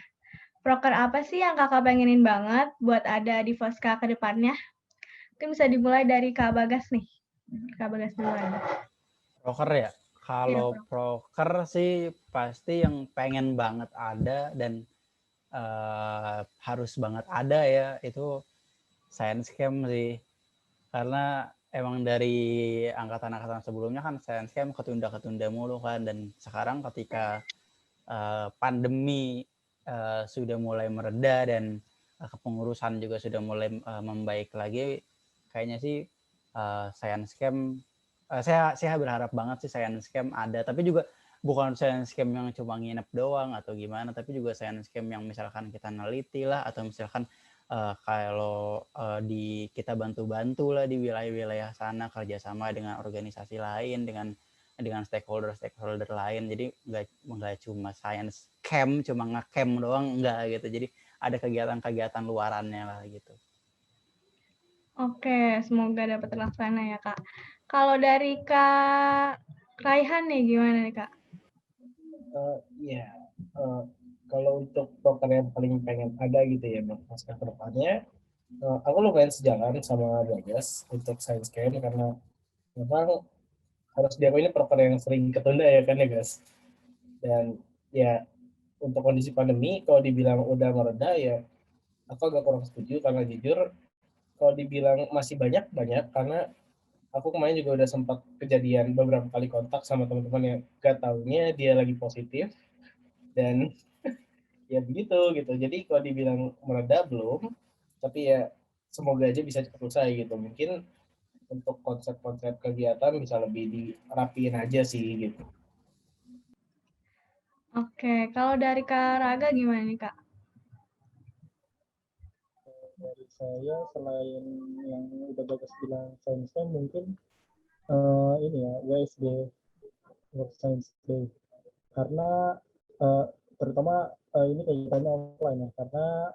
Proker apa sih yang kakak pengenin banget buat ada di Foska ke depannya? Mungkin bisa dimulai dari Kak Bagas nih. Kak Bagas duluan. Proker ya? Kalau proker sih pasti yang pengen banget ada dan harus banget ada ya, itu science camp sih. Karena emang dari angkatan-angkatan sebelumnya kan science camp ketunda-ketunda mulu kan, dan sekarang ketika pandemi sudah mulai mereda dan kepengurusan juga sudah mulai membaik lagi, kayaknya sih science camp saya berharap banget sih science camp ada, tapi juga bukan science camp yang cuma nginep doang atau gimana, tapi juga science camp yang misalkan kita neliti lah, atau misalkan kalau kita bantu-bantu lah di wilayah-wilayah sana, kerjasama dengan organisasi lain, dengan stakeholder lain. Jadi nggak cuma science camp, cuma nge-camp doang, enggak gitu. Jadi ada kegiatan-kegiatan luarannya lah gitu. Oke, semoga dapat terlaksana ya Kak. Kalau dari Kak Raihan nih gimana nih Kak? Kalau untuk proker yang paling pengen ada gitu ya pasca ke depannya, aku lumayan sejalan sama Bagas untuk science camp, karena memang harus diakui ini proker yang sering ketunda ya kan ya guys. Dan ya untuk kondisi pandemi, kalau dibilang udah mereda ya aku agak kurang setuju, karena jujur kalau dibilang masih banyak karena aku kemarin juga udah sempat kejadian beberapa kali kontak sama teman-teman yang gak taunya dia lagi positif, dan ya begitu gitu. Jadi kalau dibilang mereda belum, tapi ya semoga aja bisa cepat selesai gitu. Mungkin untuk konsep-konsep kegiatan bisa lebih dirapiin aja sih gitu. Oke, kalau dari Kak Raga gimana nih Kak? Dari saya, selain yang udah Bagas bilang science camp, mungkin ini ya WSD, World Science Day, karena terutama ini kegiatannya offline ya, karena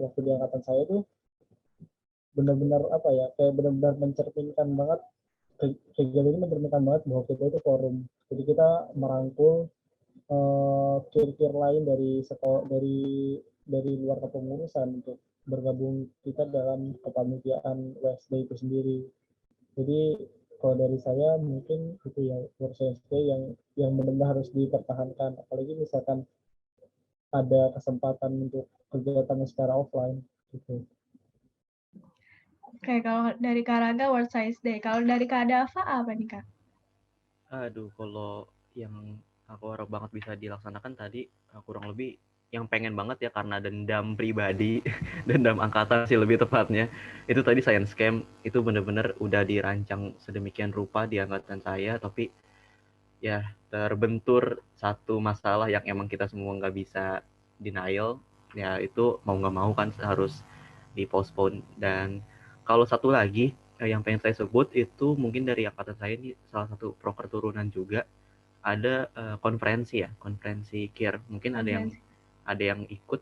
waktu di angkatan saya tuh benar-benar apa ya, kayak benar-benar mencerminkan banget, kegiatan ini mencerminkan banget bahwa kita itu forum. Jadi kita merangkul peer-peer lain dari sekolah, dari luar kepengurusan untuk bergabung kita dalam kepanitiaan WSD itu sendiri. Jadi kalau dari saya mungkin itu ya, World Science Day yang benar-benar harus dipertahankan, apalagi misalkan ada kesempatan untuk kegiatan secara offline gitu. Oke, kalau dari Kak Raga World Science Day. Kalau dari Kak Dava apa nih Kak? Aduh, kalau yang aku harap banget bisa dilaksanakan tadi kurang lebih yang pengen banget ya, karena dendam pribadi, dendam angkatan sih lebih tepatnya. Itu tadi science camp itu bener-bener udah dirancang sedemikian rupa di angkatan saya, tapi ya terbentur satu masalah yang emang kita semua nggak bisa denial, ya itu mau nggak mau kan harus di-postpone. Dan kalau satu lagi yang pengen saya sebut itu mungkin dari angkatan saya ini salah satu proker turunan juga ada konferensi ya, konferensi KIR. Mungkin ada yang ikut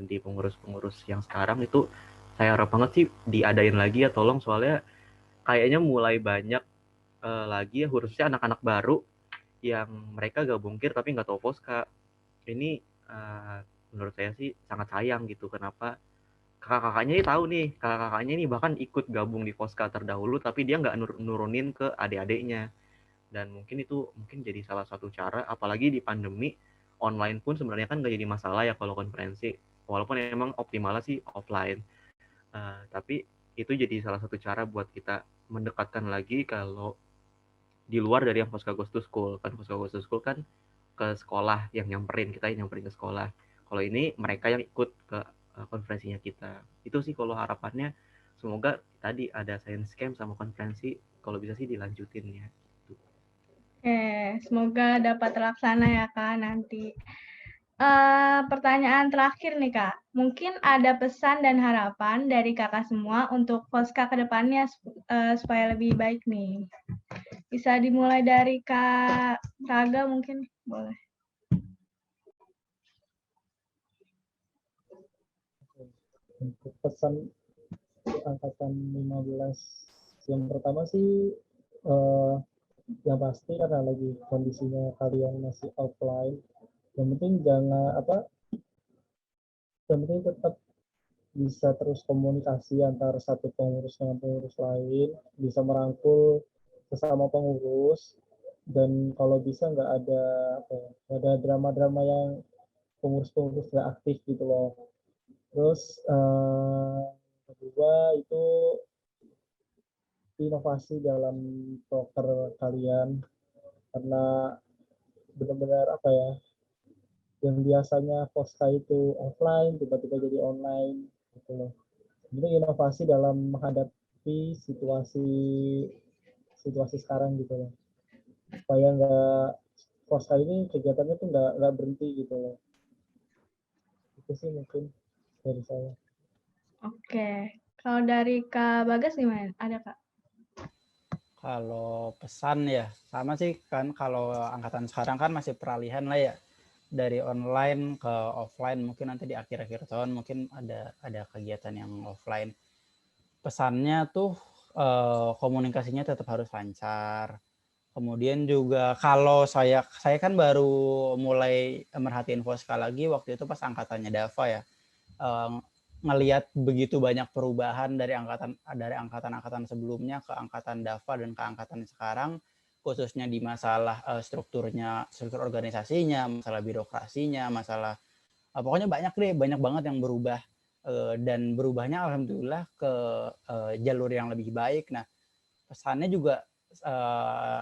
di pengurus-pengurus yang sekarang itu saya harap banget sih diadain lagi ya tolong, soalnya kayaknya mulai banyak lagi ya khususnya anak-anak baru yang mereka gabung KIR tapi nggak tahu Poska. Ini menurut saya sih sangat sayang gitu. Kenapa kakak-kakaknya ini tahu nih, kakak-kakaknya ini bahkan ikut gabung di Poska terdahulu tapi dia nggak nurunin ke adik-adiknya. Dan mungkin itu jadi salah satu cara, apalagi di pandemi online pun sebenarnya kan nggak jadi masalah ya kalau konferensi, walaupun emang optimalnya sih offline. Tapi itu jadi salah satu cara buat kita mendekatkan lagi kalau di luar dari yang Poska Goes to School. Kan Poska Goes to School kan ke sekolah, yang kita nyamperin ke sekolah. Kalau ini mereka yang ikut ke konferensinya kita. Itu sih kalau harapannya, semoga tadi ada science camp sama konferensi, kalau bisa sih dilanjutin ya. Oke, semoga dapat terlaksana ya Kak nanti. Pertanyaan terakhir nih Kak, mungkin ada pesan dan harapan dari Kakak semua untuk Poska ke depannya supaya lebih baik nih. Bisa dimulai dari Kak Raga mungkin, boleh. Untuk pesan angkatan 15, yang pertama sih yang pasti karena lagi kondisinya kalian masih offline, yang penting tetap bisa terus komunikasi antar satu pengurus dengan pengurus lain, bisa merangkul sesama pengurus, dan kalau bisa nggak ada drama-drama yang pengurus-pengurus nggak aktif gitu loh. Terus kedua itu inovasi dalam proker kalian, karena benar-benar yang biasanya Poska itu offline tiba-tiba jadi online gitu loh. Jadi inovasi dalam menghadapi situasi sekarang gitu loh, supaya nggak Poska ini kegiatannya tuh nggak berhenti gitu loh. Itu sih mungkin dari saya. Oke, kalau dari Kak Bagas gimana? Ada Kak? Kalau pesan ya sama sih kan, kalau angkatan sekarang kan masih peralihan lah ya dari online ke offline. Mungkin nanti di akhir-akhir tahun mungkin ada kegiatan yang offline. Pesannya tuh komunikasinya tetap harus lancar. Kemudian juga kalau saya kan baru mulai merhatiin Voska lagi waktu itu pas angkatannya Dava ya. Ngelihat begitu banyak perubahan dari angkatan sebelumnya ke angkatan Dava dan ke angkatan sekarang, khususnya di masalah struktur organisasinya, masalah birokrasinya, masalah pokoknya banyak banget yang berubah, dan berubahnya alhamdulillah ke jalur yang lebih baik. Nah, pesannya juga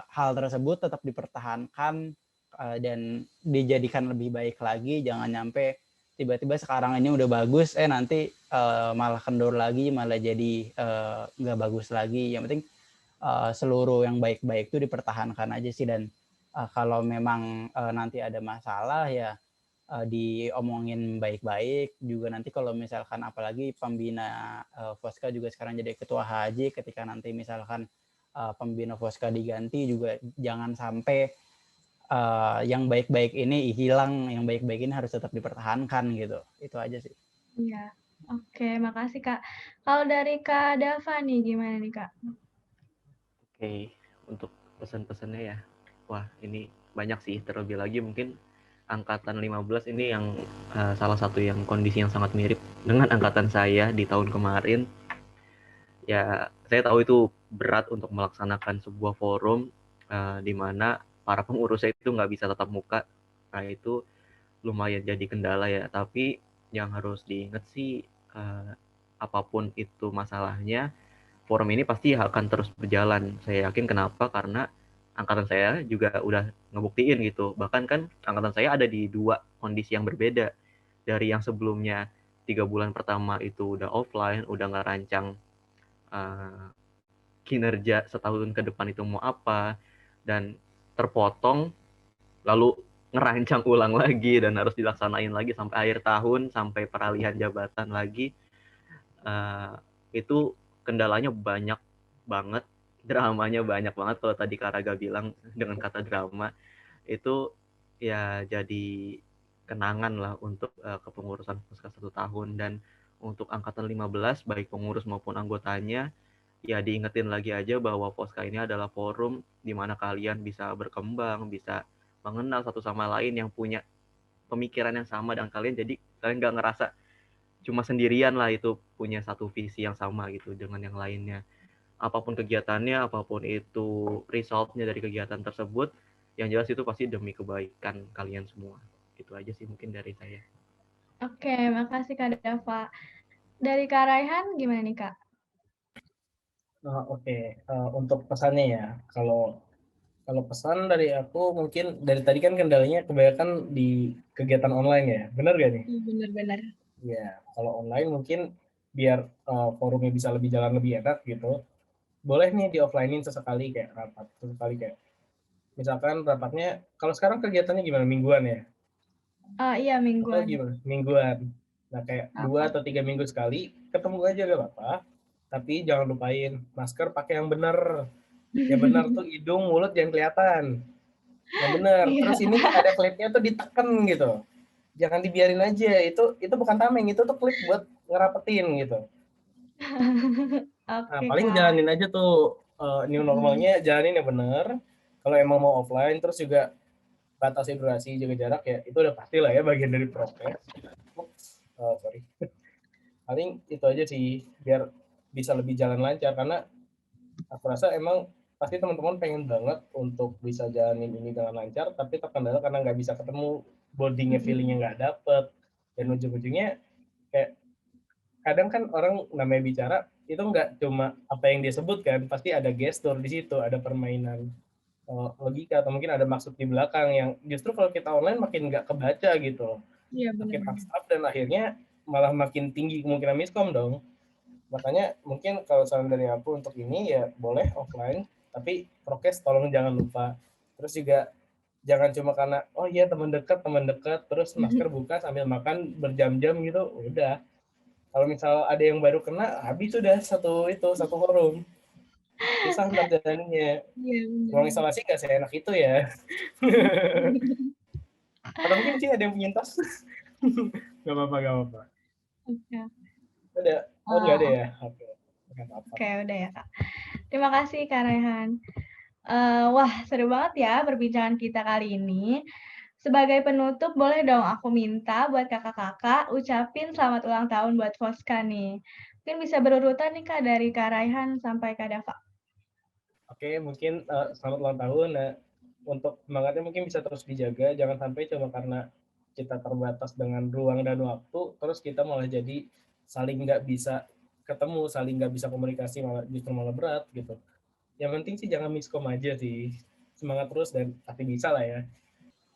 hal tersebut tetap dipertahankan dan dijadikan lebih baik lagi. Jangan nyampe tiba-tiba sekarang ini udah bagus, nanti malah kendor lagi, malah jadi nggak bagus lagi. Yang penting seluruh yang baik-baik itu dipertahankan aja sih. Dan kalau memang nanti ada masalah ya diomongin baik-baik juga. Nanti kalau misalkan apalagi pembina Voska juga sekarang jadi ketua haji, ketika nanti misalkan pembina Voska diganti juga jangan sampai yang baik-baik ini hilang, yang baik-baik ini harus tetap dipertahankan gitu. Itu aja sih. Iya. Oke, makasih Kak. Kalau dari Kak Dava nih gimana nih Kak? Oke, untuk pesan-pesannya ya. Wah, ini banyak sih, terlebih lagi mungkin angkatan 15 ini yang salah satu yang kondisi yang sangat mirip dengan angkatan saya di tahun kemarin. Ya, saya tahu itu berat untuk melaksanakan sebuah forum di mana para pengurusnya itu nggak bisa tatap muka. Nah, itu lumayan jadi kendala ya. Tapi yang harus diingat sih, apapun itu masalahnya, forum ini pasti akan terus berjalan. Saya yakin. Kenapa? Karena angkatan saya juga udah ngebuktiin gitu. Bahkan kan angkatan saya ada di dua kondisi yang berbeda. Dari yang sebelumnya 3 bulan pertama itu udah offline, udah ngerancang kinerja setahun ke depan itu mau apa, dan terpotong, lalu ngerancang ulang lagi dan harus dilaksanain lagi sampai akhir tahun, sampai peralihan jabatan lagi. Itu kendalanya banyak banget, dramanya banyak banget. Kalau tadi Kak Raga bilang dengan kata drama, itu ya jadi kenangan lah untuk kepengurusan Foska 1 tahun. Dan untuk angkatan 15, baik pengurus maupun anggotanya, ya diingetin lagi aja bahwa Foska ini adalah forum di mana kalian bisa berkembang, bisa mengenal satu sama lain yang punya pemikiran yang sama dengan kalian. Jadi kalian nggak ngerasa cuma sendirian lah, itu punya satu visi yang sama gitu dengan yang lainnya. Apapun kegiatannya, apapun itu resultnya dari kegiatan tersebut, yang jelas itu pasti demi kebaikan kalian semua. Itu aja sih mungkin dari saya. Oke, makasih Kak Dava. Dari Kak Raihan gimana nih Kak? Oke. Untuk pesannya ya, kalau pesan dari aku mungkin dari tadi kan kendalanya kebanyakan di kegiatan online ya, benar gak nih? Benar-benar. Ya, kalau online mungkin biar forumnya bisa jalan lebih enak gitu, boleh nih di offline-in sesekali kayak rapat, sesekali kayak misalkan rapatnya, kalau sekarang kegiatannya gimana, mingguan ya? Iya, Atau mingguan. gimana? Mingguan. Nah, kayak 2 atau 3 minggu sekali ketemu aja gak apa-apa, tapi jangan lupain masker pakai yang bener. Yang bener tuh hidung, mulut jangan kelihatan. Yang bener. Iya. Terus ini ada klipnya tuh ditekan gitu. Jangan dibiarin aja. Itu bukan tameng, itu tuh klip buat ngerapetin gitu. Nah, Oke, paling Kak. jalanin aja tuh new normalnya, jalanin yang bener. Kalau emang mau offline, terus juga batasi durasi, jaga jarak ya, itu udah pasti lah ya bagian dari prokes. Sorry. Paling itu aja sih, biar bisa lebih jalan lancar. Karena aku rasa emang pasti teman-teman pengen banget untuk bisa jalanin ini dengan lancar, tapi terkendala karena nggak bisa ketemu, bondingnya, feelingnya nggak dapet, dan ujung-ujungnya kayak kadang kan orang namanya bicara itu nggak cuma apa yang dia sebut kan, pasti ada gestur di situ, ada permainan logika atau mungkin ada maksud di belakang yang justru kalau kita online makin nggak kebaca gitu, Iya, makin benar-benar. abstrak dan akhirnya malah makin tinggi kemungkinan miskom dong. Makanya mungkin kalau saran dari aku untuk ini ya boleh offline, tapi prokes tolong jangan lupa. Terus juga jangan cuma karena oh iya teman dekat terus masker buka sambil makan berjam-jam gitu, udah. Kalau misal ada yang baru kena, habis sudah satu forum. Susah ntar jalannya. Iya, Ruang benar. isolasi nggak seenak itu ya. Atau mungkin sih ada yang penyintas. Gak apa-apa, gak apa-apa. Oke. Ada, oh nggak ada ya? Oke, nggak apa-apa. Oke, udah ya, Kak. Terima kasih, Kak Raihan. Wah, seru banget ya perbincangan kita kali ini. Sebagai penutup, boleh dong aku minta buat kakak-kakak ucapin selamat ulang tahun buat Foska nih. Mungkin bisa berurutan nih, Kak, dari Kak Raihan sampai Kak Dava. Oke, mungkin selamat ulang tahun. Nah, untuk semangatnya mungkin bisa terus dijaga, jangan sampai cuma karena kita terbatas dengan ruang dan waktu, terus kita malah jadi saling nggak bisa ketemu, saling nggak bisa komunikasi, malah justru malah berat gitu. Yang penting sih jangan miskom aja sih. Semangat terus dan pasti bisa lah ya.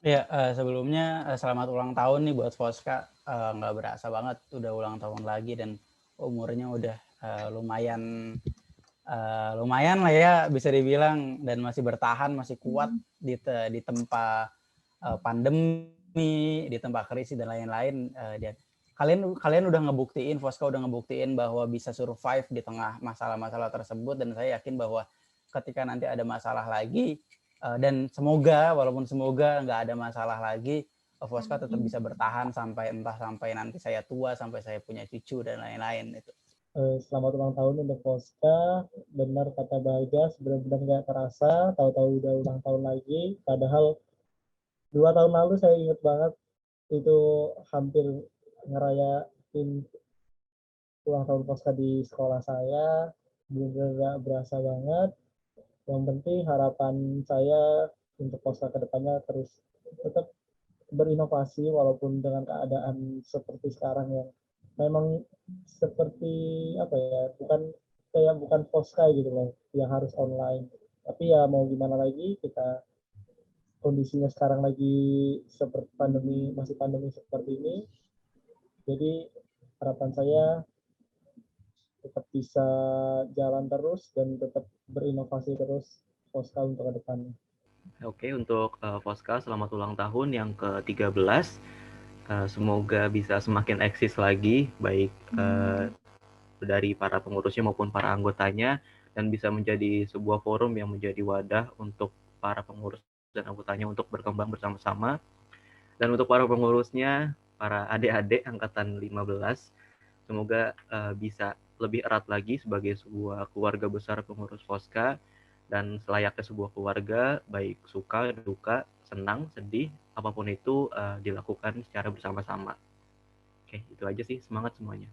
Ya, sebelumnya selamat ulang tahun nih buat Foska. Nggak berasa banget udah ulang tahun lagi dan umurnya udah lumayan lah ya bisa dibilang, dan masih bertahan, masih kuat di tempat pandemi, di tempat krisis dan lain-lain. Dan kalian udah ngebuktiin, Foska udah ngebuktiin bahwa bisa survive di tengah masalah-masalah tersebut, dan saya yakin bahwa ketika nanti ada masalah lagi, dan walaupun semoga nggak ada masalah lagi, Foska tetap bisa bertahan sampai nanti saya tua, sampai saya punya cucu dan lain-lain itu. Selamat ulang tahun untuk Foska. Benar kata Bagas, benar-benar nggak terasa, tahu-tahu udah ulang tahun lagi. Padahal 2 tahun lalu saya ingat banget itu hampir ngerayain ulang tahun Foska di sekolah saya. Benar-benar nggak berasa banget. Yang penting harapan saya untuk Foska kedepannya terus tetap berinovasi walaupun dengan keadaan seperti sekarang yang memang seperti apa ya, bukan Foska gitu loh yang harus online, tapi ya mau gimana lagi, kita kondisinya sekarang lagi seperti masih pandemi seperti ini. Jadi harapan saya tetap bisa jalan terus dan tetap berinovasi terus Foska untuk ke depannya. Oke, untuk Voska selamat ulang tahun yang ke-13. Semoga bisa semakin eksis lagi, baik dari para pengurusnya maupun para anggotanya, dan bisa menjadi sebuah forum yang menjadi wadah untuk para pengurus dan anggotanya untuk berkembang bersama-sama. Dan untuk para pengurusnya, para adik-adik angkatan 15, semoga bisa lebih erat lagi sebagai sebuah keluarga besar pengurus Voska, dan selayaknya sebuah keluarga, baik suka, duka, senang, sedih, apapun itu dilakukan secara bersama-sama. Oke, itu aja sih. Semangat semuanya.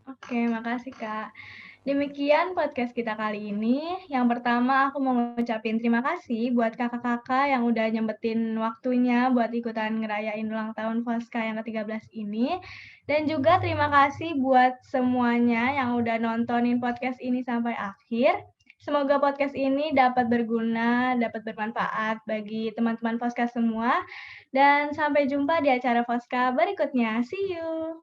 Oke, makasih Kak. Demikian podcast kita kali ini. Yang pertama aku mau ngucapin terima kasih buat kakak-kakak yang udah nyempetin waktunya buat ikutan ngerayain ulang tahun Voska yang ke-13 ini. Dan juga terima kasih buat semuanya yang udah nontonin podcast ini sampai akhir. Semoga podcast ini dapat berguna, dapat bermanfaat bagi teman-teman Voska semua. Dan sampai jumpa di acara Voska berikutnya. See you!